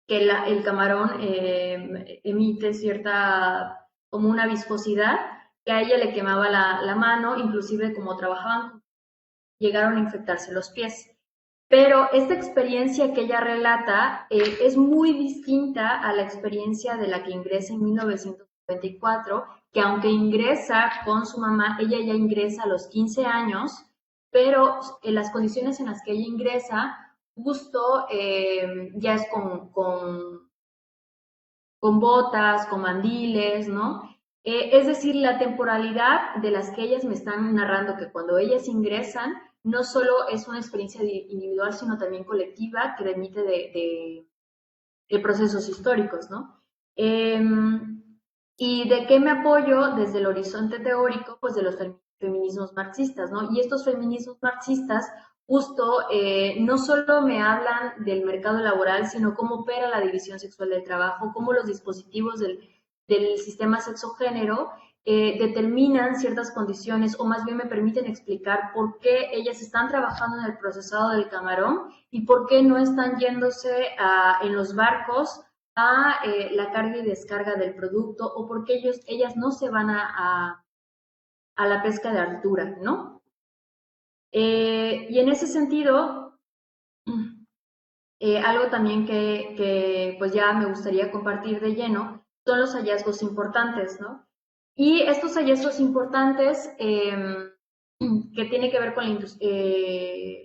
el camarón emite cierta, como una viscosidad, que a ella le quemaba la mano, inclusive como trabajaban, llegaron a infectarse los pies. Pero esta experiencia que ella relata es muy distinta a la experiencia de la que ingresa en 1994, que aunque ingresa con su mamá, ella ya ingresa a los 15 años, pero en las condiciones en las que ella ingresa, justo ya es con botas, con mandiles, ¿no? Es decir, la temporalidad de las que ellas me están narrando, que cuando ellas ingresan, no solo es una experiencia individual, sino también colectiva, que remite de procesos históricos, ¿no? ¿Y de qué me apoyo desde el horizonte teórico? Pues de los feminismos marxistas, ¿no? Y estos feminismos marxistas justo no solo me hablan del mercado laboral, sino cómo opera la división sexual del trabajo, cómo los dispositivos del sistema sexogénero determinan ciertas condiciones, o más bien me permiten explicar por qué ellas están trabajando en el procesado del camarón y por qué no están yéndose en los barcos a la carga y descarga del producto, o por qué ellas no se van a la pesca de altura, ¿no? Y en ese sentido, algo también que pues ya me gustaría compartir de lleno son los hallazgos importantes, ¿no? Y estos hallazgos importantes que tienen que ver con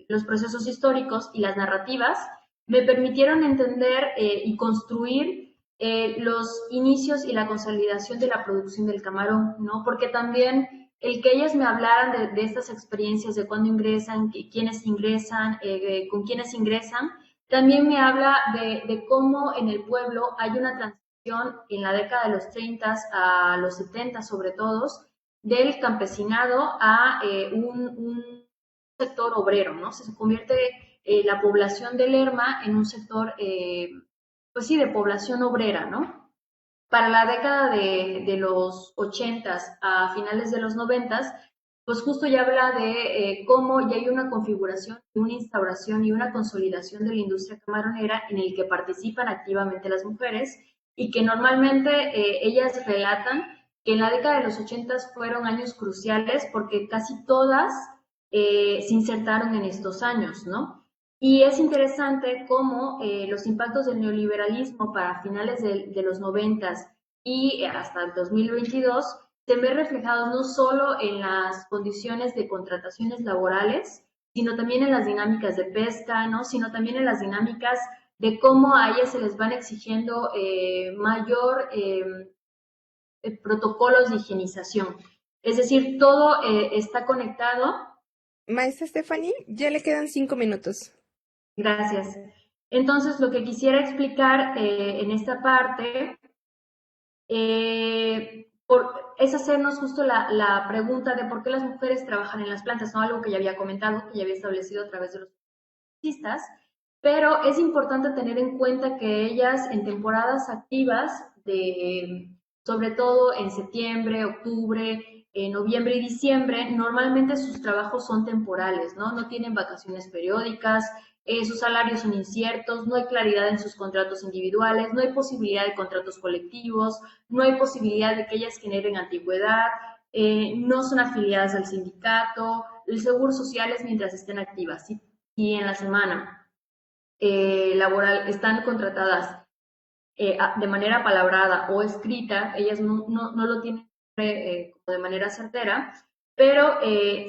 los procesos históricos y las narrativas me permitieron entender y construir los inicios y la consolidación de la producción del camarón, ¿no? Porque también el que ellas me hablaran de estas experiencias, de cuándo ingresan, quiénes ingresan, con quiénes ingresan, también me habla de cómo en el pueblo hay una transición en la década de los 30 a los 70 sobre todo, del campesinado a un sector obrero, ¿no? Se convierte la población de Lerma en un sector, pues sí, de población obrera, ¿no? Para la década de los 80 a finales de los 90, pues justo ya habla de cómo ya hay una configuración, una instauración y una consolidación de la industria camaronera en el que participan activamente las mujeres, y que normalmente ellas relatan que en la década de los 80 fueron años cruciales porque casi todas se insertaron en estos años, ¿no? Y es interesante cómo los impactos del neoliberalismo para finales de los 90 y hasta el 2022 se ven reflejados no solo en las condiciones de contrataciones laborales, sino también en las dinámicas de pesca, ¿no? Sino también en las dinámicas de cómo a ellas se les van exigiendo mayor protocolos de higienización. Es decir, todo está conectado. Maestra Stephanie, ya le quedan 5 minutos. Gracias. Entonces, lo que quisiera explicar en esta parte es hacernos justo la pregunta de por qué las mujeres trabajan en las plantas, ¿no? Algo que ya había comentado, que ya había establecido a través de los artistas, pero es importante tener en cuenta que ellas en temporadas activas, sobre todo en septiembre, octubre, noviembre y diciembre, normalmente sus trabajos son temporales, ¿no? No tienen vacaciones periódicas, sus salarios son inciertos, no hay claridad en sus contratos individuales, no hay posibilidad de contratos colectivos, no hay posibilidad de que ellas generen antigüedad, no son afiliadas al sindicato, el seguro social es mientras estén activas, ¿sí? Y en la semana laboral están contratadas de manera palabrada o escrita, ellas no lo tienen como de manera certera, pero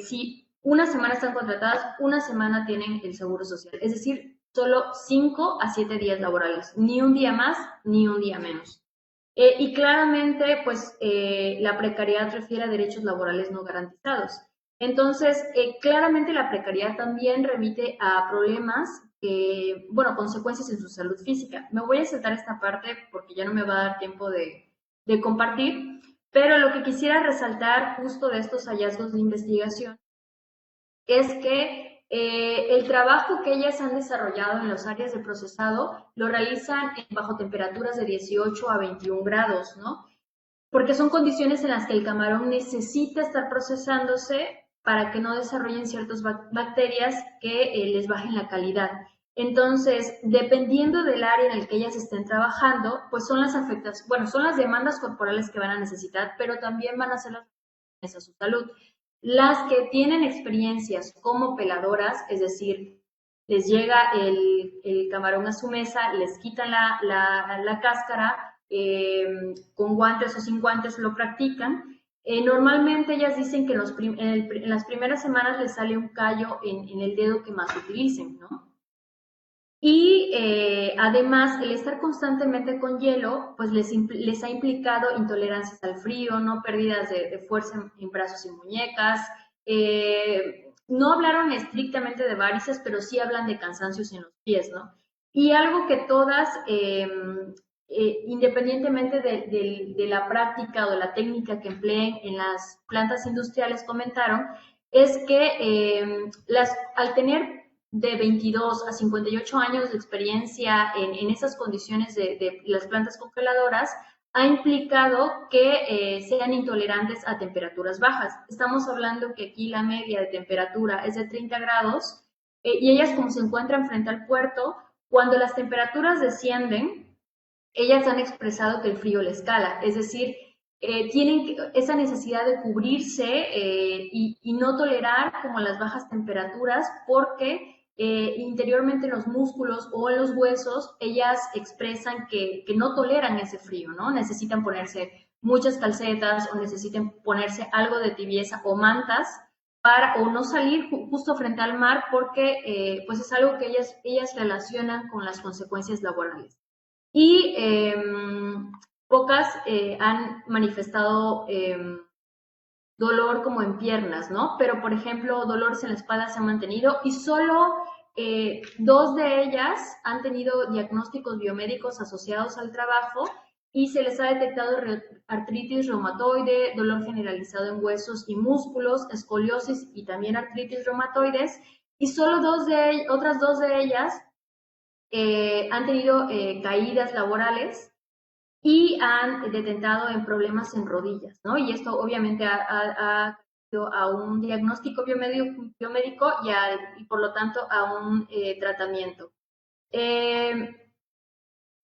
si una semana están contratadas, una semana tienen el seguro social. Es decir, solo 5 a 7 días laborales, ni un día más ni un día menos. Y claramente, pues, la precariedad refiere a derechos laborales no garantizados. Entonces, claramente la precariedad también remite a problemas, bueno, consecuencias en su salud física. Me voy a saltar esta parte porque ya no me va a dar tiempo de compartir, pero lo que quisiera resaltar justo de estos hallazgos de investigación es que el trabajo que ellas han desarrollado en las áreas de procesado lo realizan bajo temperaturas de 18 a 21 grados, ¿no? Porque son condiciones en las que el camarón necesita estar procesándose para que no desarrollen ciertas bacterias que les bajen la calidad. Entonces, dependiendo del área en el que ellas estén trabajando, pues son las afectaciones, bueno, son las demandas corporales que van a necesitar, pero también van a ser las afectaciones a su salud. Las que tienen experiencias como peladoras, es decir, les llega el camarón a su mesa, les quitan la cáscara, con guantes o sin guantes lo practican. Normalmente ellas dicen que en las primeras semanas les sale un callo en el dedo que más utilicen, ¿no? Y además, el estar constantemente con hielo, pues les ha implicado intolerancias al frío, ¿no? Pérdidas de fuerza en brazos y muñecas. No hablaron estrictamente de varices, pero sí hablan de cansancios en los pies, ¿no? Y algo que todas, independientemente de la práctica o de la técnica que empleen en las plantas industriales, comentaron, es que al tener de 22 a 58 años de experiencia en esas condiciones de las plantas congeladoras, ha implicado que sean intolerantes a temperaturas bajas. Estamos hablando que aquí la media de temperatura es de 30 grados y ellas, como se encuentran frente al puerto, cuando las temperaturas descienden, ellas han expresado que el frío les cala, es decir, tienen esa necesidad de cubrirse y no tolerar como las bajas temperaturas porque interiormente en los músculos o en los huesos, ellas expresan que no toleran ese frío, ¿no? Necesitan ponerse muchas calcetas o necesitan ponerse algo de tibieza o mantas o no salir justo frente al mar porque pues es algo que ellas relacionan con las consecuencias laborales. Y pocas han manifestado dolor como en piernas, ¿no? Pero, por ejemplo, dolores en la espalda se han mantenido y solo 2 de ellas han tenido diagnósticos biomédicos asociados al trabajo y se les ha detectado artritis reumatoide, dolor generalizado en huesos y músculos, escoliosis y también artritis reumatoides, y solo otras dos de ellas han tenido caídas laborales y han detectado en problemas en rodillas, ¿no? Y esto obviamente ha ido a un diagnóstico biomédico y por lo tanto a un tratamiento.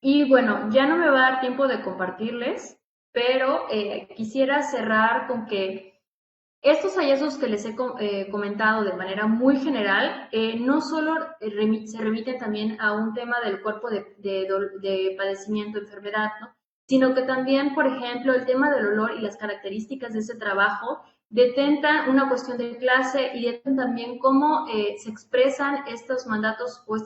Y bueno, ya no me va a dar tiempo de compartirles, pero quisiera cerrar con que estos hallazgos que les he comentado de manera muy general, no solo se remiten también a un tema del cuerpo de padecimiento, enfermedad, ¿no? Sino que también, por ejemplo, el tema del olor y las características de ese trabajo detentan una cuestión de clase y detentan también cómo se expresan estos mandatos o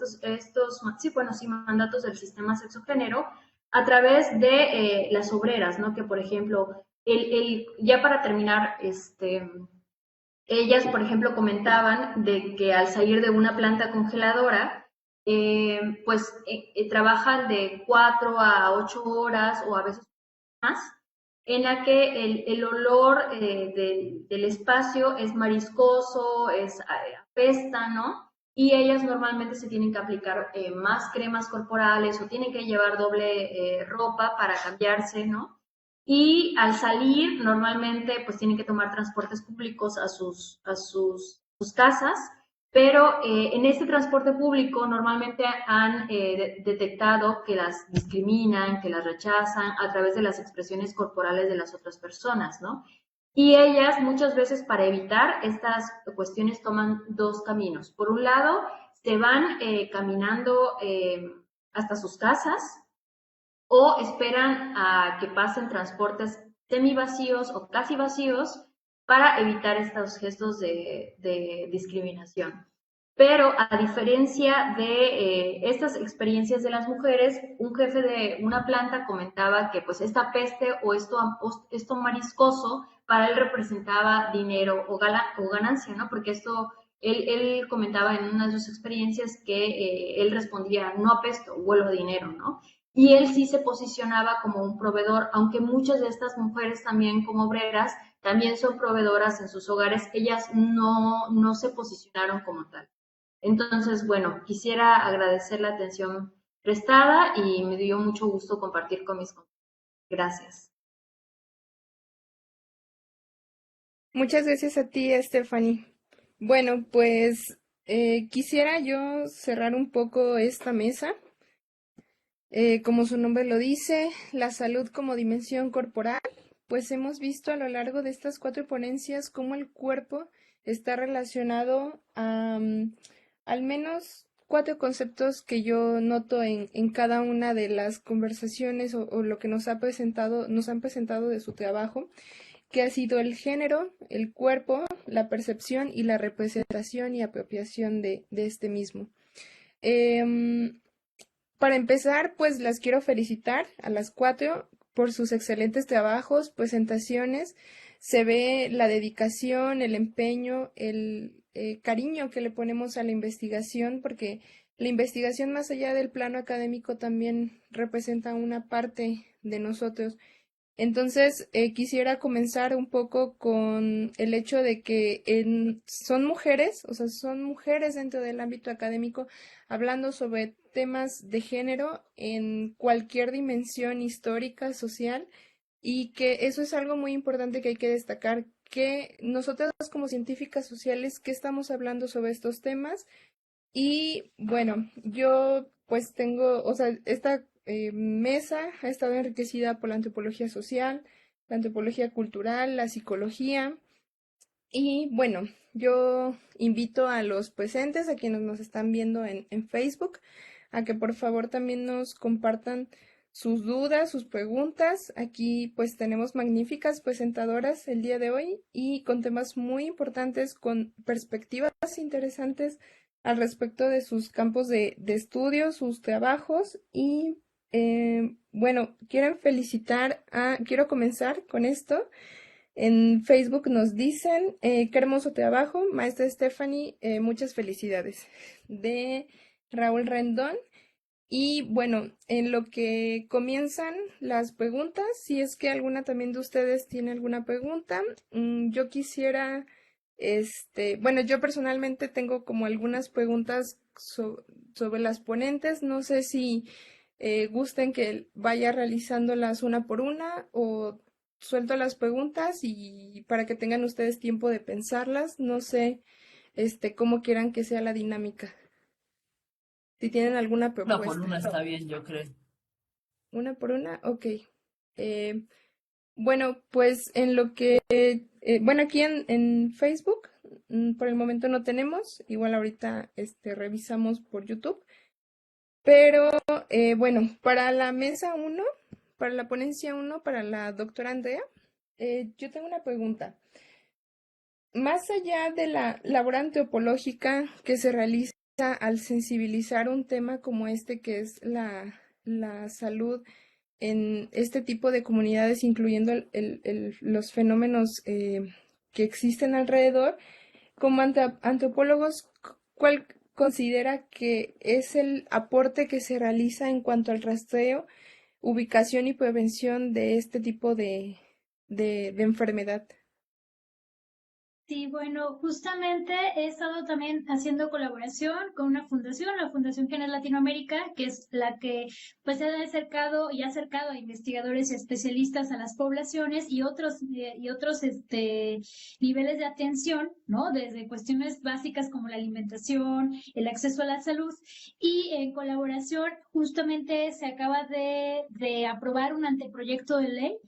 mandatos del sistema sexo-género a través de las obreras, ¿no? Que, por ejemplo, ya para terminar, ellas, por ejemplo, comentaban de que al salir de una planta congeladora, pues trabajan de 4 a 8 horas o a veces más, en la que el olor del espacio es mariscoso, apesta, ¿no? Y ellas normalmente se tienen que aplicar más cremas corporales o tienen que llevar doble ropa para cambiarse, ¿no? Y al salir, normalmente, pues tienen que tomar transportes públicos a sus casas, pero en este transporte público normalmente han detectado que las discriminan, que las rechazan a través de las expresiones corporales de las otras personas, ¿no? Y ellas muchas veces para evitar estas cuestiones toman 2 caminos. Por un lado, se van caminando hasta sus casas, o esperan a que pasen transportes semivacíos o casi vacíos para evitar estos gestos de discriminación. Pero a diferencia de estas experiencias de las mujeres, un jefe de una planta comentaba que pues esta peste o esto mariscoso para él representaba dinero o ganancia, ¿no? Porque él comentaba en una de sus experiencias que él respondía, no apesto, huelo a dinero, ¿no? Y él sí se posicionaba como un proveedor, aunque muchas de estas mujeres también como obreras también son proveedoras en sus hogares, ellas no se posicionaron como tal. Entonces, bueno, quisiera agradecer la atención prestada y me dio mucho gusto compartir con mis compañeros. Gracias. Muchas gracias a ti, Stephanie. Bueno, pues quisiera yo cerrar un poco esta mesa. Como su nombre lo dice, la salud como dimensión corporal, pues hemos visto a lo largo de estas 4 ponencias cómo el cuerpo está relacionado a al menos 4 conceptos que yo noto en cada una de las conversaciones o lo que nos han presentado de su trabajo, que ha sido el género, el cuerpo, la percepción y la representación y apropiación de este mismo. Para empezar, pues las quiero felicitar a las 4 por sus excelentes trabajos, presentaciones. Se ve la dedicación, el empeño, el cariño que le ponemos a la investigación, porque la investigación más allá del plano académico también representa una parte de nosotros. Entonces, quisiera comenzar un poco con el hecho de que son mujeres, o sea, son mujeres dentro del ámbito académico, hablando sobre temas de género en cualquier dimensión histórica, social, y que eso es algo muy importante que hay que destacar, que nosotras como científicas sociales, ¿qué estamos hablando sobre estos temas? Y bueno, yo pues tengo, o sea, esta mesa ha estado enriquecida por la antropología social, la antropología cultural, la psicología. Y bueno, yo invito a los presentes, a quienes nos están viendo en Facebook, a que por favor también nos compartan sus dudas, sus preguntas. Aquí pues tenemos magníficas presentadoras el día de hoy y con temas muy importantes, con perspectivas interesantes al respecto de sus campos de estudio, sus trabajos y bueno, quiero comenzar con esto. En Facebook nos dicen, qué hermoso trabajo, maestra Stephanie, muchas felicidades. De Raúl Rendón. Y bueno, en lo que comienzan las preguntas, si es que alguna también de ustedes tiene alguna pregunta, yo quisiera, bueno, yo personalmente tengo como algunas preguntas sobre las ponentes, no sé si gusten que vaya realizándolas una por una o suelto las preguntas y para que tengan ustedes tiempo de pensarlas, no sé, cómo quieran que sea la dinámica. Si tienen alguna Una propuesta. por una está bien, yo creo. ¿Una por una? Ok. Eh, bueno, pues en lo que, bueno, aquí en Facebook, por el momento no tenemos, igual ahorita revisamos por YouTube, pero bueno, para la mesa 1, para la ponencia 1, para la doctora Andrea, yo tengo una pregunta. Más allá de la labor antropológica que se realiza al sensibilizar un tema como este, que es la salud en este tipo de comunidades, incluyendo los fenómenos que existen alrededor, como antropólogos, ¿cuál considera que es el aporte que se realiza en cuanto al rastreo, ubicación y prevención de este tipo de enfermedad? Sí, bueno, justamente he estado también haciendo colaboración con una fundación, la Fundación Genes Latinoamérica, que es la que pues se ha acercado y ha acercado a investigadores y especialistas a las poblaciones y otros niveles de atención, ¿no? Desde cuestiones básicas como la alimentación, el acceso a la salud y en colaboración justamente se acaba de aprobar un anteproyecto de ley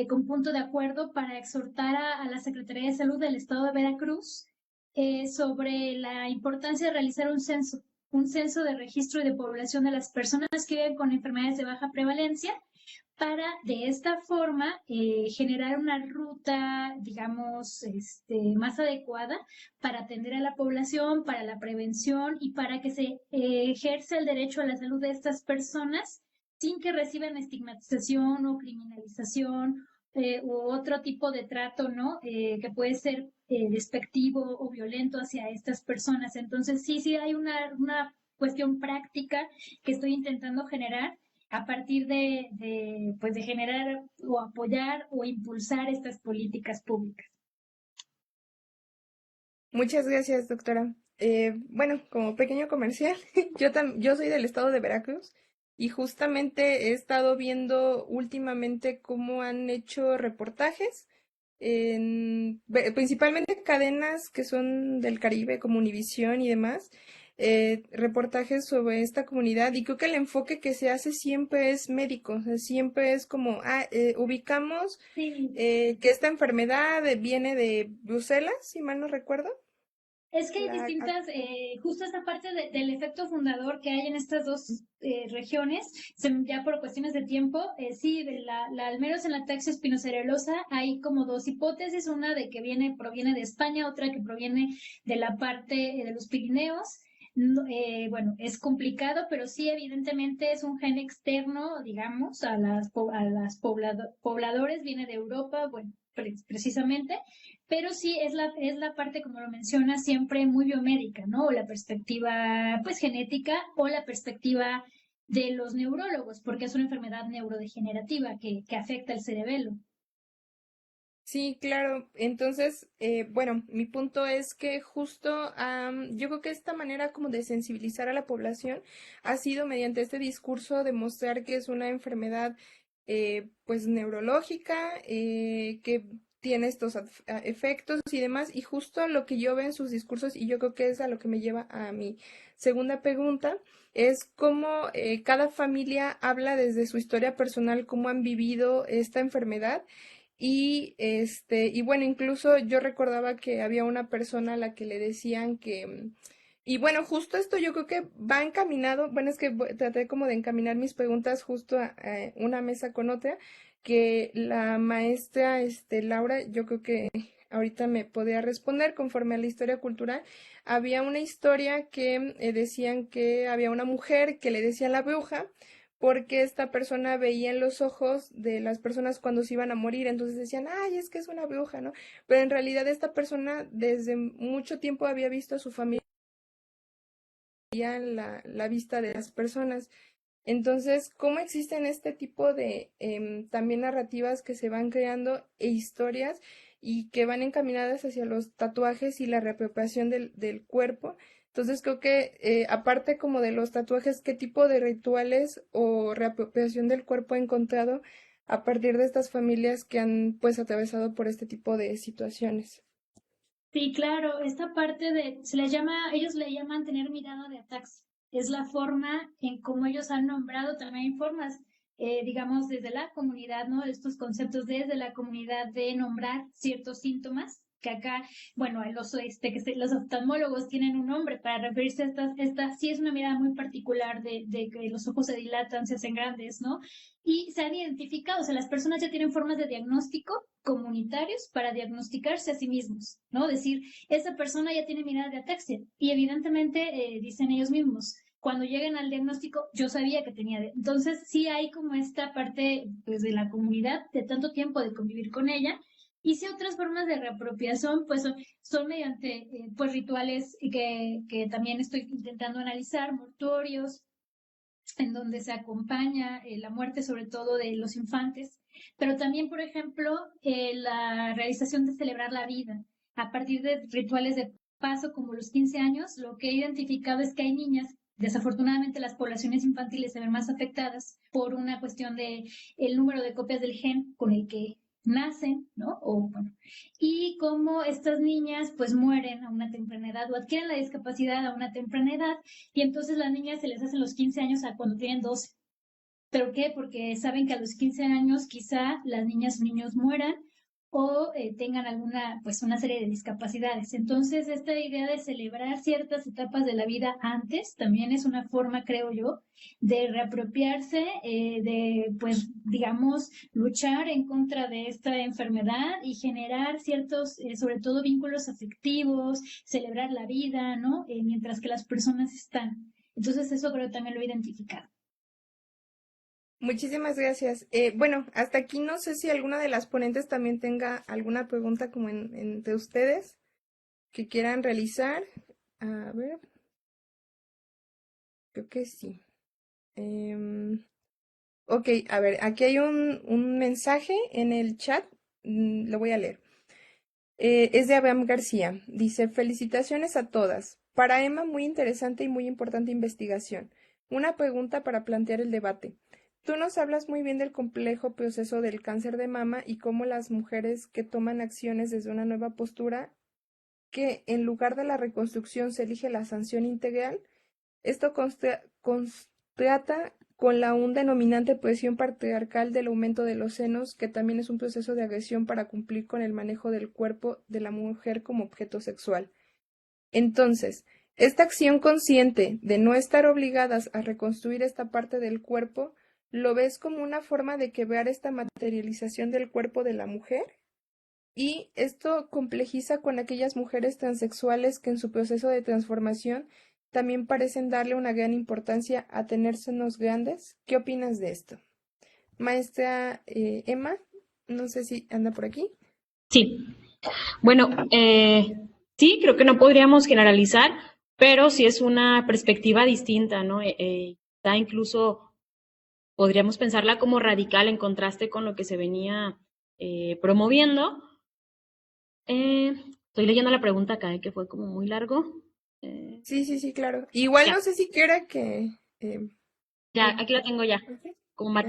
con punto de acuerdo para exhortar a la Secretaría de Salud del Estado de Veracruz sobre la importancia de realizar un censo de registro y de población de las personas que viven con enfermedades de baja prevalencia, para de esta forma generar una ruta, digamos, más adecuada para atender a la población, para la prevención y para que se ejerza el derecho a la salud de estas personas sin que reciban estigmatización o criminalización u otro tipo de trato, ¿no? Que puede ser despectivo o violento hacia estas personas. Entonces, sí hay una cuestión práctica que estoy intentando generar a partir pues de generar o apoyar o impulsar estas políticas públicas. Muchas gracias, doctora. Bueno, como pequeño comercial, yo soy del estado de Veracruz y justamente he estado viendo últimamente cómo han hecho reportajes principalmente cadenas que son del Caribe, como Univisión y demás, reportajes sobre esta comunidad y creo que el enfoque que se hace siempre es médico, o sea, siempre es como, ubicamos Sí. Que esta enfermedad viene de Bruselas, si mal no recuerdo. Es que hay distintas, justo esta parte del efecto fundador que hay en estas dos regiones, ya por cuestiones de tiempo, sí, al menos en la taxia espinocerelosa hay como dos hipótesis, una de que proviene de España, otra que proviene de la parte de los Pirineos. Bueno, es complicado, pero sí, evidentemente es un gen externo, digamos, a las pobladores, viene de Europa, bueno, precisamente, pero sí es la parte, como lo menciona, siempre muy biomédica, ¿no? O la perspectiva, pues, genética o la perspectiva de los neurólogos, porque es una enfermedad neurodegenerativa que afecta el cerebelo. Sí, claro. Entonces, bueno, mi punto es que justo yo creo que esta manera como de sensibilizar a la población ha sido mediante este discurso de mostrar que es una enfermedad pues neurológica, que tiene estos efectos y demás, y justo lo que yo veo en sus discursos, y yo creo que es a lo que me lleva a mi segunda pregunta, es cómo cada familia habla desde su historia personal, cómo han vivido esta enfermedad y bueno, incluso yo recordaba que había una persona a la que le decían y bueno, justo esto yo creo que va encaminado, bueno, es que traté como de encaminar mis preguntas justo a una mesa con otra, que la maestra, Laura, yo creo que ahorita me podía responder conforme a la historia cultural. Había una historia que decían que había una mujer que le decían la bruja, porque esta persona veía en los ojos de las personas cuando se iban a morir, entonces decían, ay, es que es una bruja, ¿no? Pero en realidad esta persona desde mucho tiempo había visto a su familia en la vista de las personas. Entonces, ¿cómo existen este tipo de también narrativas que se van creando e historias y que van encaminadas hacia los tatuajes y la reapropiación del cuerpo? Entonces, creo que aparte como de los tatuajes, ¿qué tipo de rituales o reapropiación del cuerpo he encontrado a partir de estas familias que han pues atravesado por este tipo de situaciones? Sí, claro, esta parte ellos le llaman tener mirada de ataxia. Es la forma en cómo ellos han nombrado, también hay formas, digamos, desde la comunidad, ¿no? Estos conceptos desde la comunidad de nombrar ciertos síntomas, que acá, bueno, los oftalmólogos tienen un nombre para referirse a sí es una mirada muy particular de que los ojos se dilatan, se hacen grandes, ¿no? Y se han identificado, o sea, las personas ya tienen formas de diagnóstico comunitarios para diagnosticarse a sí mismos, ¿no? Decir, esa persona ya tiene mirada de ataxia y evidentemente dicen ellos mismos, cuando llegan al diagnóstico, yo sabía que tenía. Entonces, sí hay como esta parte pues, de la comunidad, de tanto tiempo de convivir con ella. Y sí, otras formas de reapropiación, pues son mediante pues, rituales que también estoy intentando analizar, mortuorios, en donde se acompaña la muerte sobre todo de los infantes, pero también, por ejemplo, la realización de celebrar la vida a partir de rituales de paso como los 15 años. Lo que he identificado es que hay niñas, desafortunadamente las poblaciones infantiles se ven más afectadas por una cuestión de el número de copias del gen con el que nacen, ¿no? Y cómo estas niñas pues mueren a una temprana edad o adquieren la discapacidad a una temprana edad y entonces las niñas se les hacen los 15 años a cuando tienen 12. ¿Pero qué? Porque saben que a los 15 años quizá las niñas o niños mueran o tengan alguna, pues una serie de discapacidades. Entonces, esta idea de celebrar ciertas etapas de la vida antes también es una forma, creo yo, de reapropiarse, de, pues, digamos, luchar en contra de esta enfermedad y generar ciertos, sobre todo, vínculos afectivos, celebrar la vida, ¿no? Mientras que las personas están. Entonces, eso creo que también lo he identificado. Muchísimas gracias. Bueno, hasta aquí no sé si alguna de las ponentes también tenga alguna pregunta como entre ustedes que quieran realizar. A ver, creo que sí. Ok, a ver, aquí hay un mensaje en el chat, lo voy a leer. Es de Abraham García. Dice, felicitaciones a todas. Para Emma, muy interesante y muy importante investigación. Una pregunta para plantear el debate. Tú nos hablas muy bien del complejo proceso del cáncer de mama y cómo las mujeres que toman acciones desde una nueva postura, que en lugar de la reconstrucción se elige la sanción integral, esto constata con la aún denominante presión patriarcal del aumento de los senos, que también es un proceso de agresión para cumplir con el manejo del cuerpo de la mujer como objeto sexual. Entonces, esta acción consciente de no estar obligadas a reconstruir esta parte del cuerpo, ¿lo ves como una forma de quebrar esta materialización del cuerpo de la mujer? Y esto complejiza con aquellas mujeres transexuales que en su proceso de transformación también parecen darle una gran importancia a tener senos grandes. ¿Qué opinas de esto? Maestra Emma, no sé si anda por aquí. Sí, bueno, sí, creo que no podríamos generalizar, pero sí es una perspectiva distinta, ¿no? Está incluso, podríamos pensarla como radical en contraste con lo que se venía promoviendo. Estoy leyendo la pregunta acá, que fue como muy largo. Sí, claro. Igual Ya, no sé si quiera que... ya, aquí la tengo ya. Ok, Como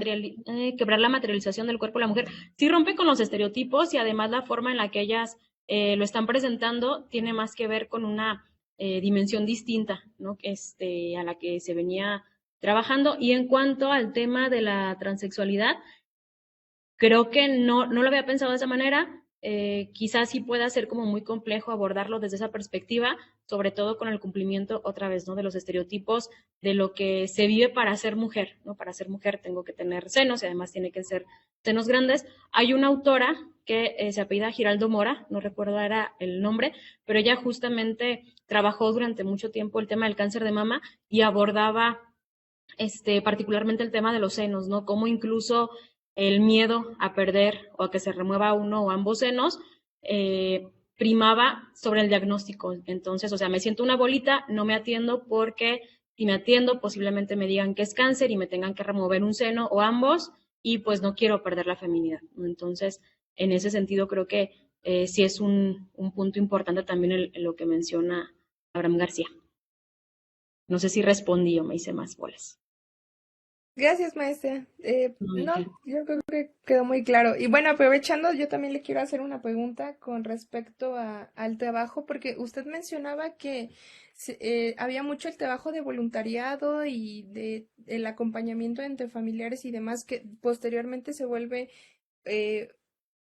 quebrar la materialización del cuerpo de la mujer. Sí rompe con los estereotipos y además la forma en la que ellas lo están presentando tiene más que ver con una dimensión distinta, ¿no? A la que se venía trabajando. Y en cuanto al tema de la transexualidad, creo que no lo había pensado de esa manera. Quizás sí pueda ser como muy complejo abordarlo desde esa perspectiva, sobre todo con el cumplimiento, otra vez, ¿no? De los estereotipos de lo que se vive para ser mujer, ¿no? Para ser mujer tengo que tener senos y además tiene que ser senos grandes. Hay una autora que se apellida Giraldo Mora, no recuerdo ahora el nombre, pero ella justamente trabajó durante mucho tiempo el tema del cáncer de mama y abordaba particularmente el tema de los senos, ¿no? Cómo incluso el miedo a perder o a que se remueva uno o ambos senos primaba sobre el diagnóstico. Entonces, o sea, me siento una bolita, no me atiendo porque si me atiendo posiblemente me digan que es cáncer y me tengan que remover un seno o ambos y pues no quiero perder la feminidad, ¿no? Entonces, en ese sentido creo que sí es un punto importante también en lo que menciona Abraham García. No sé si respondí o me hice más bolas. gracias, maestra. No, No, yo creo que quedó muy claro. Y bueno, aprovechando, yo también le quiero hacer una pregunta con respecto al trabajo, porque usted mencionaba que había mucho el trabajo de voluntariado y de el acompañamiento entre familiares y demás, que posteriormente eh,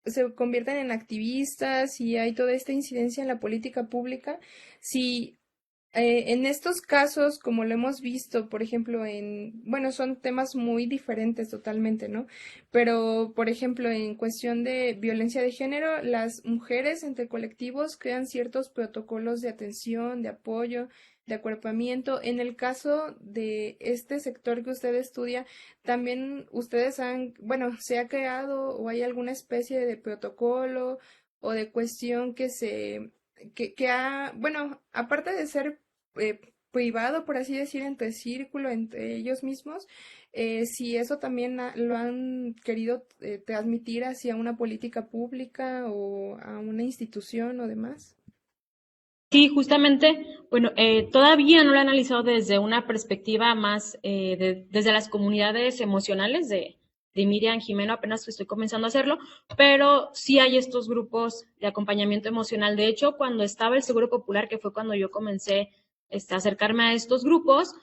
se convierten en activistas y hay toda esta incidencia en la política pública. Si en estos casos, como lo hemos visto, por ejemplo, bueno, son temas muy diferentes totalmente, ¿no? Pero, por ejemplo, en cuestión de violencia de género, las mujeres entre colectivos crean ciertos protocolos de atención, de apoyo, de acuerpamiento. En el caso de este sector que usted estudia, también ustedes bueno, se ha creado o hay alguna especie de protocolo o de cuestión bueno, aparte de ser privado, por así decir, entre círculo, entre ellos mismos, si eso también lo han querido transmitir hacia una política pública o a una institución o demás. sí, justamente, bueno, todavía no lo he analizado desde una perspectiva más desde las comunidades emocionales de Miriam Jimeno, apenas estoy comenzando a hacerlo, pero sí hay estos grupos de acompañamiento emocional. De hecho, cuando estaba el Seguro Popular, que fue cuando yo comencé a acercarme a estos grupos,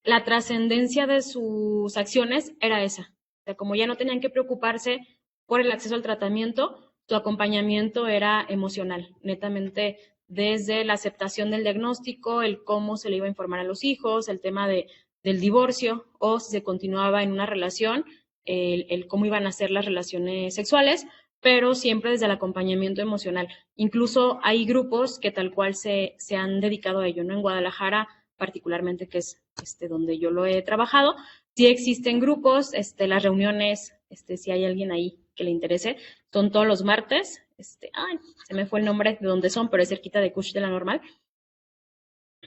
la trascendencia de sus acciones era esa. O sea, como ya no tenían que preocuparse por el acceso al tratamiento, su acompañamiento era emocional, netamente desde la aceptación del diagnóstico, el cómo se le iba a informar a los hijos, el tema del divorcio o si se continuaba en una relación, el cómo iban a ser las relaciones sexuales, pero siempre desde el acompañamiento emocional. Incluso hay grupos que tal cual se han dedicado a ello, ¿no? En Guadalajara particularmente, que es donde yo lo he trabajado, sí existen grupos, las reuniones, si hay alguien ahí que le interese, son todos los martes, ay, se me fue el nombre de dónde son, pero es cerquita de Cush de la Normal,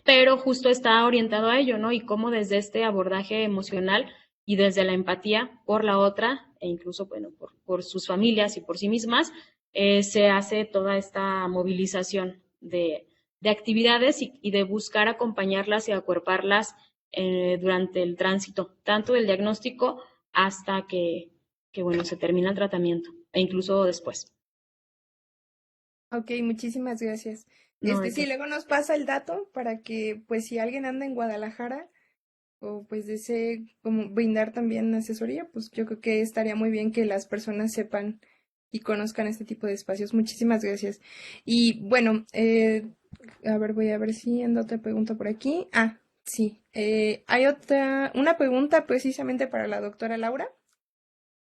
pero justo está orientado a ello, ¿no? Y cómo desde este abordaje emocional y desde la empatía por la otra, e incluso, bueno, por sus familias y por sí mismas, se hace toda esta movilización de actividades y de buscar acompañarlas y acuerparlas durante el tránsito, tanto del diagnóstico hasta que, bueno, se termina el tratamiento, e incluso después. Ok, muchísimas gracias. No, Sí, luego nos pasa el dato para que, pues, si alguien anda en Guadalajara o pues desee como brindar también asesoría, pues yo creo que estaría muy bien que las personas sepan y conozcan este tipo de espacios. Muchísimas gracias. Y bueno, a ver, voy a ver si anda otra pregunta por aquí. Ah, sí. Hay una pregunta precisamente para la doctora Laura.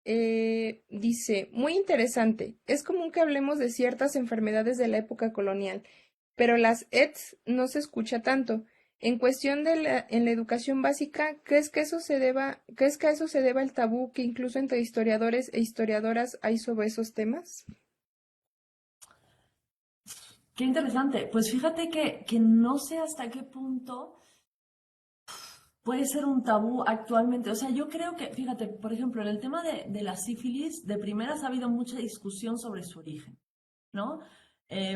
Dice, muy interesante, es común que hablemos de ciertas enfermedades de la época colonial, pero las ETS no se escucha tanto. En cuestión en la educación básica, ¿crees que a eso se deba el tabú que incluso entre historiadores e historiadoras hay sobre esos temas? Qué interesante. Pues fíjate que no sé hasta qué punto puede ser un tabú actualmente. O sea, yo creo que, fíjate, por ejemplo, en el tema de la sífilis, de primeras ha habido mucha discusión sobre su origen, ¿no?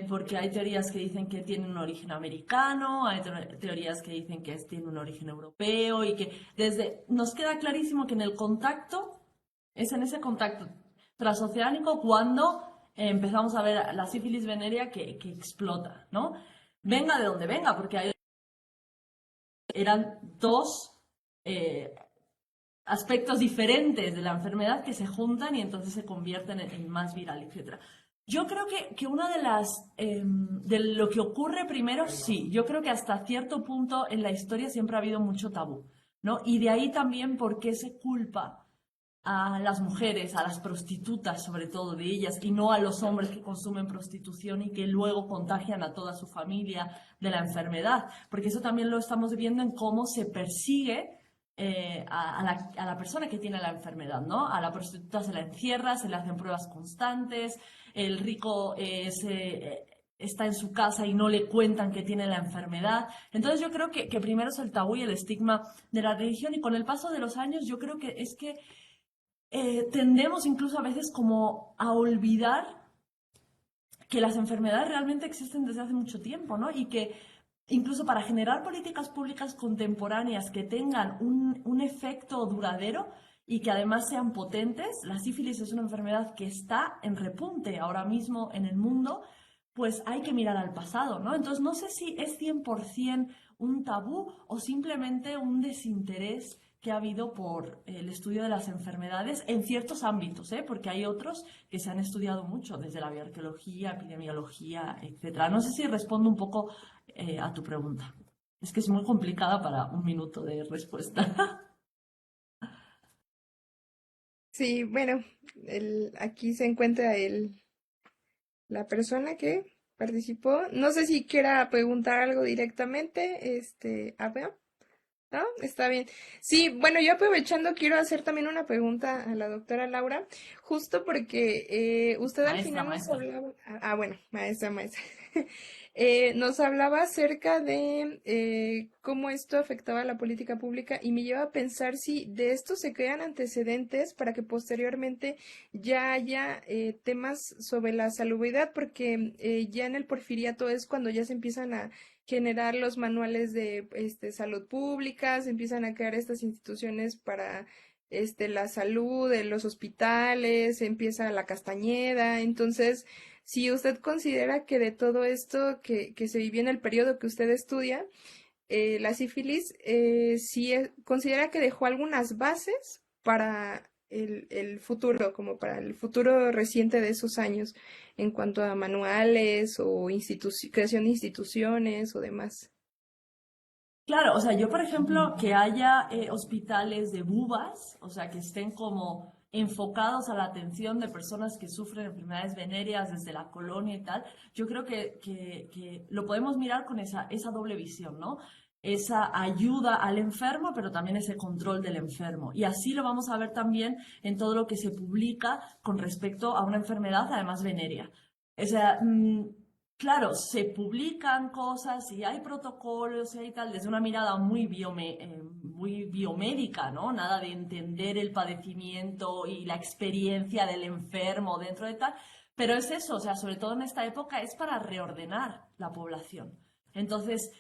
Porque hay teorías que dicen que tiene un origen americano, hay teorías que dicen que tiene un origen europeo y que nos queda clarísimo que en el contacto, es en ese contacto transoceánico cuando empezamos a ver la sífilis venérea que explota, ¿no? Venga de donde venga, porque eran dos aspectos diferentes de la enfermedad que se juntan y entonces se convierten en más viral, etc. Yo creo que una de de lo que ocurre primero, sí, yo creo que hasta cierto punto en la historia siempre ha habido mucho tabú, ¿no? Y de ahí también por qué se culpa a las mujeres, a las prostitutas sobre todo de ellas, y no a los hombres que consumen prostitución y que luego contagian a toda su familia de la enfermedad, porque eso también lo estamos viendo en cómo se persigue a la persona que tiene la enfermedad, ¿no? A la prostituta se la encierra, se le hacen pruebas constantes, el rico está en su casa y no le cuentan que tiene la enfermedad. Entonces yo creo que primero es el tabú y el estigma de la religión, y con el paso de los años yo creo que es que tendemos incluso a veces como a olvidar que las enfermedades realmente existen desde hace mucho tiempo, ¿no? Y que incluso para generar políticas públicas contemporáneas que tengan un efecto duradero y que además sean potentes, la sífilis es una enfermedad que está en repunte ahora mismo en el mundo, pues hay que mirar al pasado, ¿no? Entonces no sé si es 100% un tabú o simplemente un desinterés que ha habido por el estudio de las enfermedades en ciertos ámbitos, ¿eh? Porque hay otros que se han estudiado mucho, desde la bioarqueología, epidemiología, etcétera. No sé si respondo un poco a tu pregunta. Es que es muy complicada para un minuto de respuesta. Sí, bueno, aquí se encuentra la persona que participó. No sé si quiera preguntar algo directamente, a ver. ¿No? Está bien. Sí, bueno, yo aprovechando quiero hacer también una pregunta a la doctora Laura, justo porque usted al Maestra, final nos maestra. hablaba, bueno, maestra, maestra, nos hablaba acerca de cómo esto afectaba a la política pública y me lleva a pensar si de esto se crean antecedentes para que posteriormente ya haya temas sobre la salubridad, porque ya en el porfiriato es cuando ya se empiezan a generar los manuales de salud pública, se empiezan a crear estas instituciones para la salud, de los hospitales, empieza la Castañeda. Entonces, si usted considera que de todo esto que se vivió en el periodo que usted estudia, la sífilis, si considera que dejó algunas bases para el futuro, como para el futuro reciente de esos años, en cuanto a manuales o creación de instituciones o demás. Claro, o sea, yo por ejemplo, que haya hospitales de BUBAS, o sea, que estén como enfocados a la atención de personas que sufren enfermedades venéreas desde la colonia y tal, yo creo que lo podemos mirar con esa doble visión, ¿no? Esa ayuda al enfermo, pero también ese control del enfermo. Y así lo vamos a ver también en todo lo que se publica con respecto a una enfermedad, además venérea. O sea, claro, se publican cosas y hay protocolos y hay tal desde una mirada muy biomédica, ¿no? Nada de entender el padecimiento y la experiencia del enfermo dentro de tal, pero es eso, o sea, sobre todo en esta época es para reordenar la población. Entonces,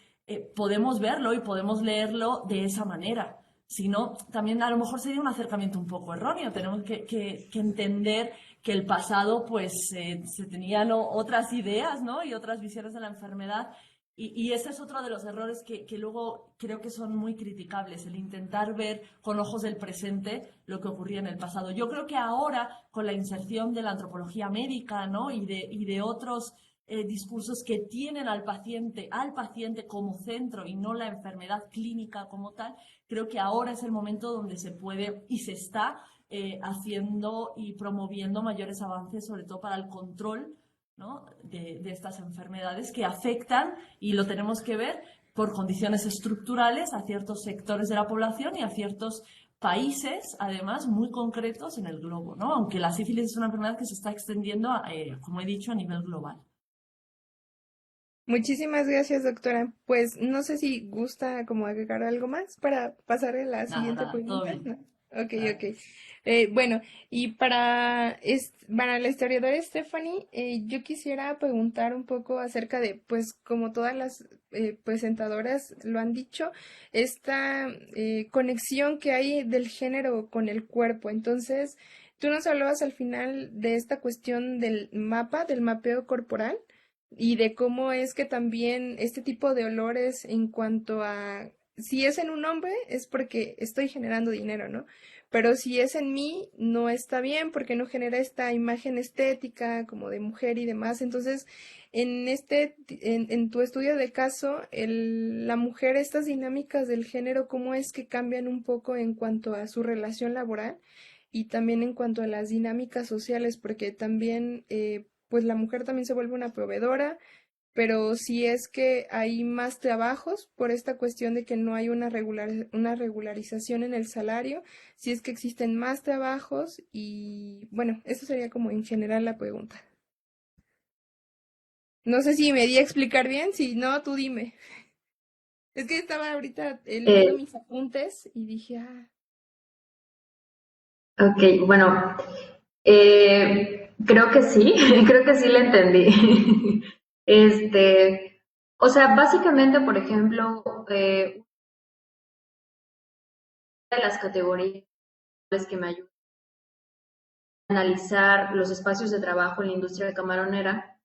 podemos verlo y podemos leerlo de esa manera. Si no, también a lo mejor sería un acercamiento un poco erróneo. Tenemos que entender que el pasado, pues, se tenían otras ideas, ¿no? Y otras visiones de la enfermedad. Y ese es otro de los errores que luego creo que son muy criticables, el intentar ver con ojos del presente lo que ocurría en el pasado. Yo creo que ahora, con la inserción de la antropología médica, ¿no? y de otros discursos que tienen al paciente como centro y no la enfermedad clínica como tal, creo que ahora es el momento donde se puede y se está haciendo y promoviendo mayores avances, sobre todo para el control, ¿no? de estas enfermedades que afectan, y lo tenemos que ver, por condiciones estructurales a ciertos sectores de la población y a ciertos países, además, muy concretos en el globo, ¿no? Aunque la sífilis es una enfermedad que se está extendiendo, como he dicho, a nivel global. Muchísimas gracias, doctora. Pues no sé si gusta como agregar algo más para pasar a la siguiente Nada, todo pregunta. bien. ¿No? Ok, Nada. ok. Bueno, y para la historiadora Stephanie, yo quisiera preguntar un poco acerca de, pues como todas las presentadoras lo han dicho, esta conexión que hay del género con el cuerpo. Entonces, tú nos hablabas al final de esta cuestión del mapa, del mapeo corporal y de cómo es que también este tipo de olores en cuanto a si es en un hombre es porque estoy generando dinero, ¿no? Pero si es en mí, no está bien porque no genera esta imagen estética como de mujer y demás. Entonces, en tu estudio de caso, la mujer, estas dinámicas del género, ¿cómo es que cambian un poco en cuanto a su relación laboral y también en cuanto a las dinámicas sociales? Porque también pues la mujer también se vuelve una proveedora, pero si es que hay más trabajos por esta cuestión de que no hay una regularización en el salario, si es que existen más trabajos y bueno, eso sería como en general la pregunta. No sé si me di a explicar bien, si no, tú dime. Es que estaba ahorita leyendo Eh, mis apuntes y dije, ok, bueno, creo que sí, creo que sí le entendí. O sea, básicamente, por ejemplo, una de las categorías que me ayudan a analizar los espacios de trabajo en la industria camaronera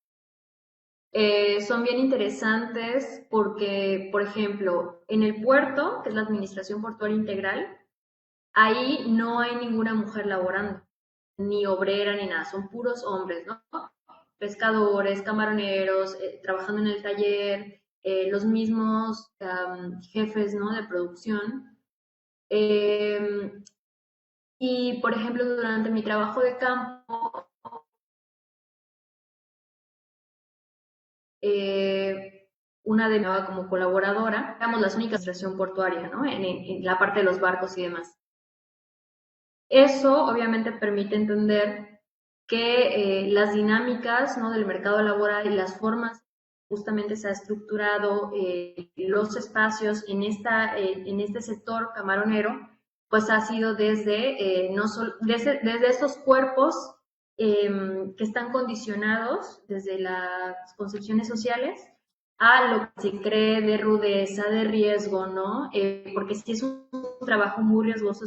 son bien interesantes porque, por ejemplo, en el puerto, que es la Administración Portuaria Integral, ahí no hay ninguna mujer laborando, ni obrera ni nada, son puros hombres, ¿no? Pescadores, camaroneros, trabajando en el taller, los mismos jefes, ¿no? De producción. Y, por ejemplo, durante mi trabajo de campo, una de ellas como colaboradora, éramos las únicas administración portuaria, ¿no? En la parte de los barcos y demás. Eso obviamente permite entender que las dinámicas, ¿no? Del mercado laboral y las formas justamente se ha estructurado los espacios en este sector camaronero, pues ha sido desde estos cuerpos que están condicionados desde las concepciones sociales a lo que se cree de rudeza, de riesgo, ¿no? Porque sí es un trabajo muy riesgoso.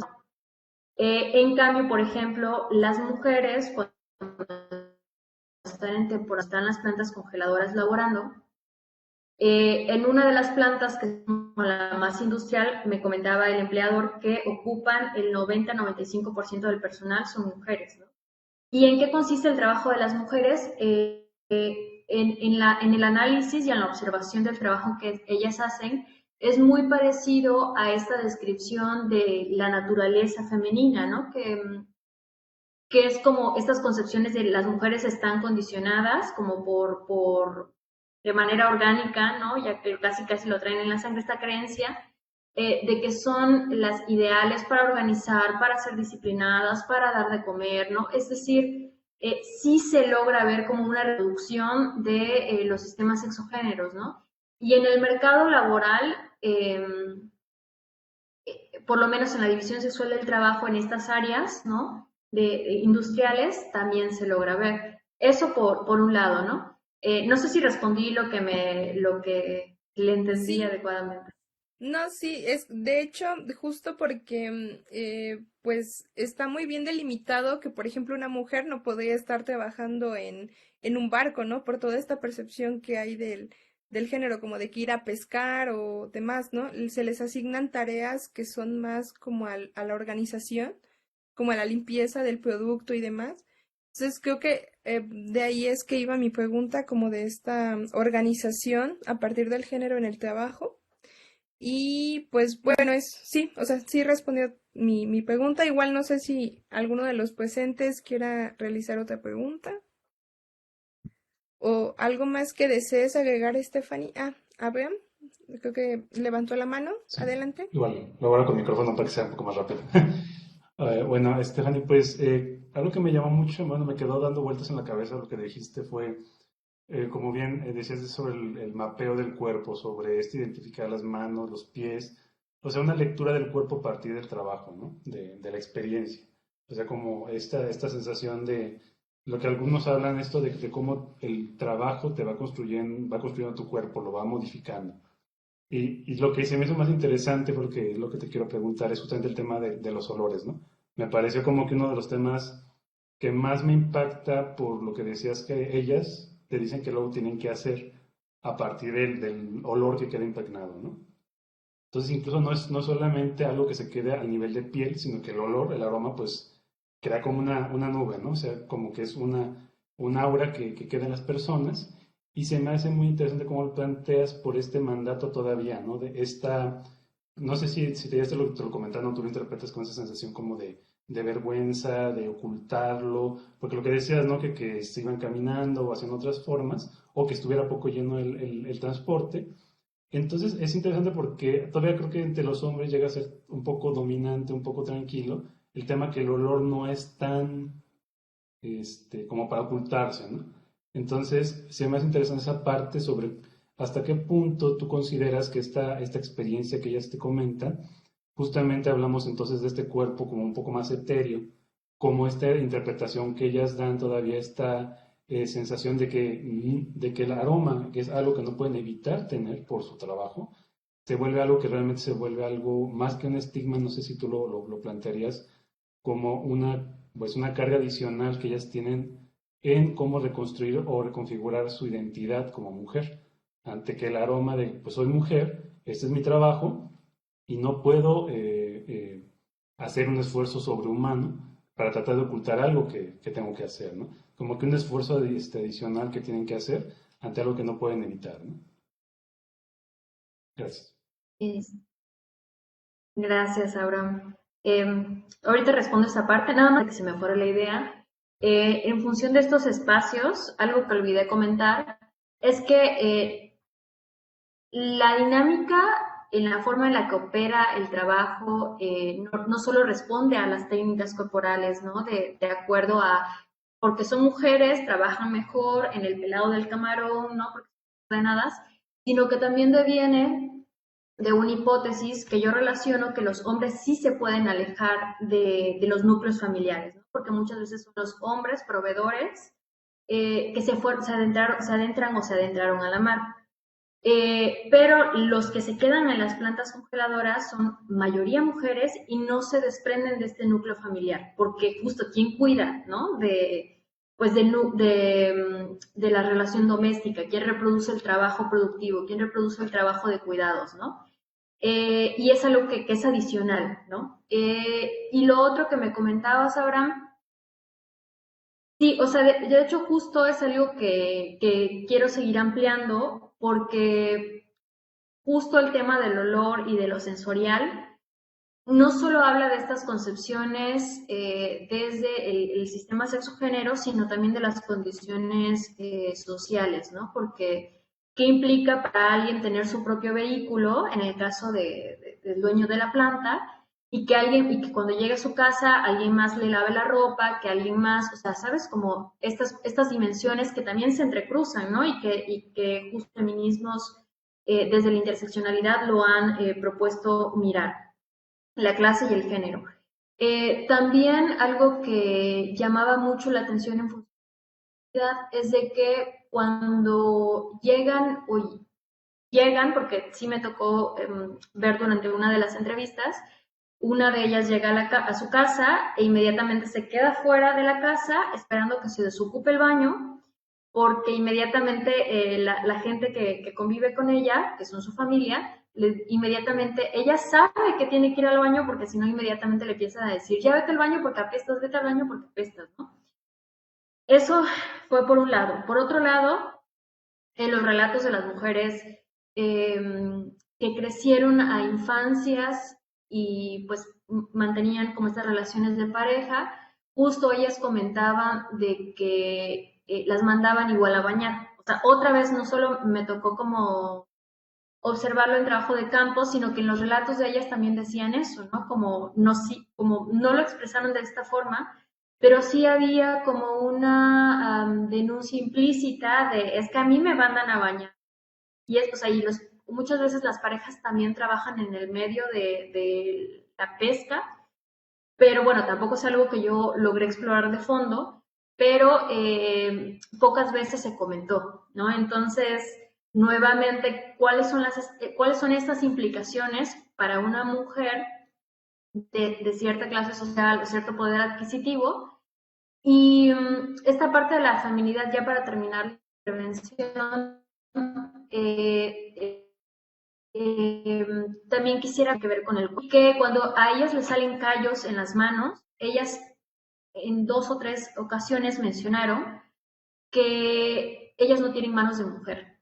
En cambio, por ejemplo, las mujeres, cuando están en temporada, están las plantas congeladoras laborando, En una de las plantas, que es como la más industrial, me comentaba el empleador que ocupan el 90-95% del personal son mujeres, ¿no? ¿Y en qué consiste el trabajo de las mujeres? En el análisis y en la observación del trabajo que ellas hacen, es muy parecido a esta descripción de la naturaleza femenina, ¿no? Que es como estas concepciones de las mujeres están condicionadas como de manera orgánica, ¿no? Ya que casi lo traen en la sangre esta creencia, de que son las ideales para organizar, para ser disciplinadas, para dar de comer, ¿no? Es decir, sí se logra ver como una reducción de los sistemas sexogéneros, ¿no? Y en el mercado laboral, por lo menos en la división sexual del trabajo en estas áreas, ¿no? De industriales, también se logra ver. Eso por un lado, ¿no? No sé si respondí lo que le entendí Sí, adecuadamente. no, sí, es de hecho justo porque pues está muy bien delimitado que, por ejemplo, una mujer no podría estar trabajando en un barco, ¿no? Por toda esta percepción que hay del género, como de que ir a pescar o demás, ¿no? Se les asignan tareas que son más como a la organización, como a la limpieza del producto y demás. Entonces creo que de ahí es que iba mi pregunta, como de esta organización a partir del género en el trabajo. Y pues bueno, sí, o sea, sí respondió mi pregunta. Igual no sé si alguno de los presentes quiera realizar otra pregunta o algo más que desees agregar, Stephanie. Ah, Abraham, creo que levantó la mano. Sí, Adelante. igual, lo hago con micrófono para que sea un poco más rápido. Bueno, Stephanie, pues algo que me llamó mucho, bueno, me quedó dando vueltas en la cabeza lo que dijiste fue, como bien decías sobre el mapeo del cuerpo, sobre identificar las manos, los pies, o sea, una lectura del cuerpo a partir del trabajo, ¿no? De la experiencia. O sea, como esta sensación de lo que algunos hablan, esto de cómo el trabajo te va construyendo tu cuerpo, lo va modificando. Y lo que se me hizo más interesante, porque lo que te quiero preguntar, es justamente el tema de los olores, ¿no? Me pareció como que uno de los temas que más me impacta por lo que decías que ellas te dicen que luego tienen que hacer a partir del olor que queda impregnado, ¿no? Entonces incluso no es solamente algo que se quede al nivel de piel, sino que el olor, el aroma, pues crea como una nube, ¿no? O sea, como que es un aura que queda en las personas. Y se me hace muy interesante cómo lo planteas por este mandato todavía, ¿no? De esta, no sé si te lo comentaron, tú lo interpretas con esa sensación como de vergüenza, de ocultarlo, porque lo que decías, ¿no? Que se iban caminando o haciendo otras formas, o que estuviera poco lleno el transporte. Entonces es interesante porque todavía creo que entre los hombres llega a ser un poco dominante, un poco tranquilo, el tema que el olor no es tan como para ocultarse, ¿no? Entonces, se me hace interesante esa parte sobre hasta qué punto tú consideras que esta experiencia que ellas te comentan, justamente hablamos entonces de este cuerpo como un poco más etéreo, como esta interpretación que ellas dan todavía esta sensación de que el aroma, que es algo que no pueden evitar tener por su trabajo, se vuelve algo que realmente se vuelve algo más que un estigma, no sé si tú lo plantearías como una carga adicional que ellas tienen en cómo reconstruir o reconfigurar su identidad como mujer, ante que el aroma de, pues soy mujer, este es mi trabajo y no puedo hacer un esfuerzo sobrehumano para tratar de ocultar algo que tengo que hacer, ¿no? Como que un esfuerzo adicional que tienen que hacer ante algo que no pueden evitar, ¿no? Gracias. Gracias, Abraham. Ahorita respondo esta parte, nada más que se me fuera la idea. En función de estos espacios, algo que olvidé comentar es que la dinámica en la forma en la que opera el trabajo no solo responde a las técnicas corporales, ¿no? De acuerdo a, porque son mujeres, trabajan mejor en el pelado del camarón, ¿no? Porque son ordenadas, sino que también deviene de una hipótesis que yo relaciono que los hombres sí se pueden alejar de los núcleos familiares, ¿no? Porque muchas veces son los hombres proveedores que se adentran o se adentraron a la mar. Pero los que se quedan en las plantas congeladoras son mayoría mujeres y no se desprenden de este núcleo familiar, porque justo quién cuida, ¿no? pues de la relación doméstica, quién reproduce el trabajo productivo, quién reproduce el trabajo de cuidados, ¿no? Y es algo que es adicional, ¿no? Y lo otro que me comentabas, Abraham, sí, o sea, de hecho justo es algo que quiero seguir ampliando porque justo el tema del olor y de lo sensorial no solo habla de estas concepciones desde el sistema sexo-género, sino también de las condiciones sociales, ¿no? Porque, ¿qué implica para alguien tener su propio vehículo, en el caso del dueño de la planta, y que cuando llegue a su casa alguien más le lave la ropa, que alguien más, o sea, ¿sabes? Como estas dimensiones que también se entrecruzan, ¿no? Y que justo feminismos desde la interseccionalidad lo han propuesto mirar la clase y el género. También algo que llamaba mucho la atención en funcionalidad es de que cuando llegan, porque sí me tocó ver durante una de las entrevistas, una de ellas llega a su casa e inmediatamente se queda fuera de la casa esperando que se desocupe el baño, porque inmediatamente la gente que convive con ella, que son su familia, inmediatamente ella sabe que tiene que ir al baño porque si no inmediatamente le empiezan a decir, ya vete al baño porque apestas, vete al baño porque apestas, ¿no? Eso fue por un lado. Por otro lado, en los relatos de las mujeres que crecieron a infancias y pues mantenían como estas relaciones de pareja, justo ellas comentaban de que las mandaban igual a bañar. O sea, otra vez no solo me tocó como observarlo en trabajo de campo, sino que en los relatos de ellas también decían eso, ¿no? Como no lo expresaron de esta forma, pero sí había como una denuncia implícita de, es que a mí me mandan a bañar. Y es, o sea, muchas veces las parejas también trabajan en el medio de la pesca, pero bueno, tampoco es algo que yo logré explorar de fondo, pero pocas veces se comentó, ¿no? Entonces, nuevamente, ¿cuáles son estas implicaciones para una mujer de cierta clase social o cierto poder adquisitivo? Y esta parte de la feminidad, ya para terminar la intervención, también quisiera que ver con que cuando a ellas les salen callos en las manos, ellas en 2 o 3 ocasiones mencionaron que ellas no tienen manos de mujer.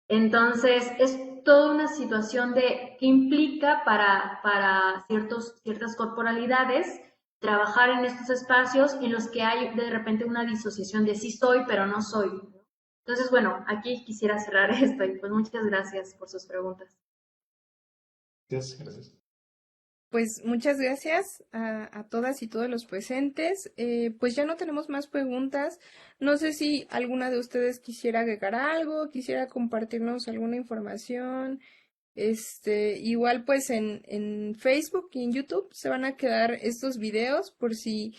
Entonces, es toda una situación de qué implica para ciertas corporalidades trabajar en estos espacios en los que hay de repente una disociación de sí soy, pero no soy. Entonces, bueno, aquí quisiera cerrar esto y pues muchas gracias por sus preguntas. Gracias. Pues muchas gracias a todas y todos los presentes. Pues ya no tenemos más preguntas. No sé si alguna de ustedes quisiera agregar algo, quisiera compartirnos alguna información. Igual pues en Facebook y en YouTube se van a quedar estos videos por si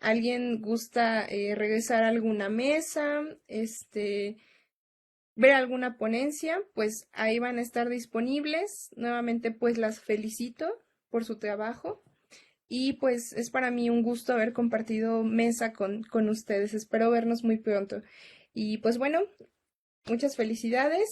alguien gusta regresar a alguna mesa, ver alguna ponencia, pues ahí van a estar disponibles. Nuevamente pues las felicito por su trabajo y pues es para mí un gusto haber compartido mesa con ustedes. Espero vernos muy pronto. Y pues bueno, muchas felicidades.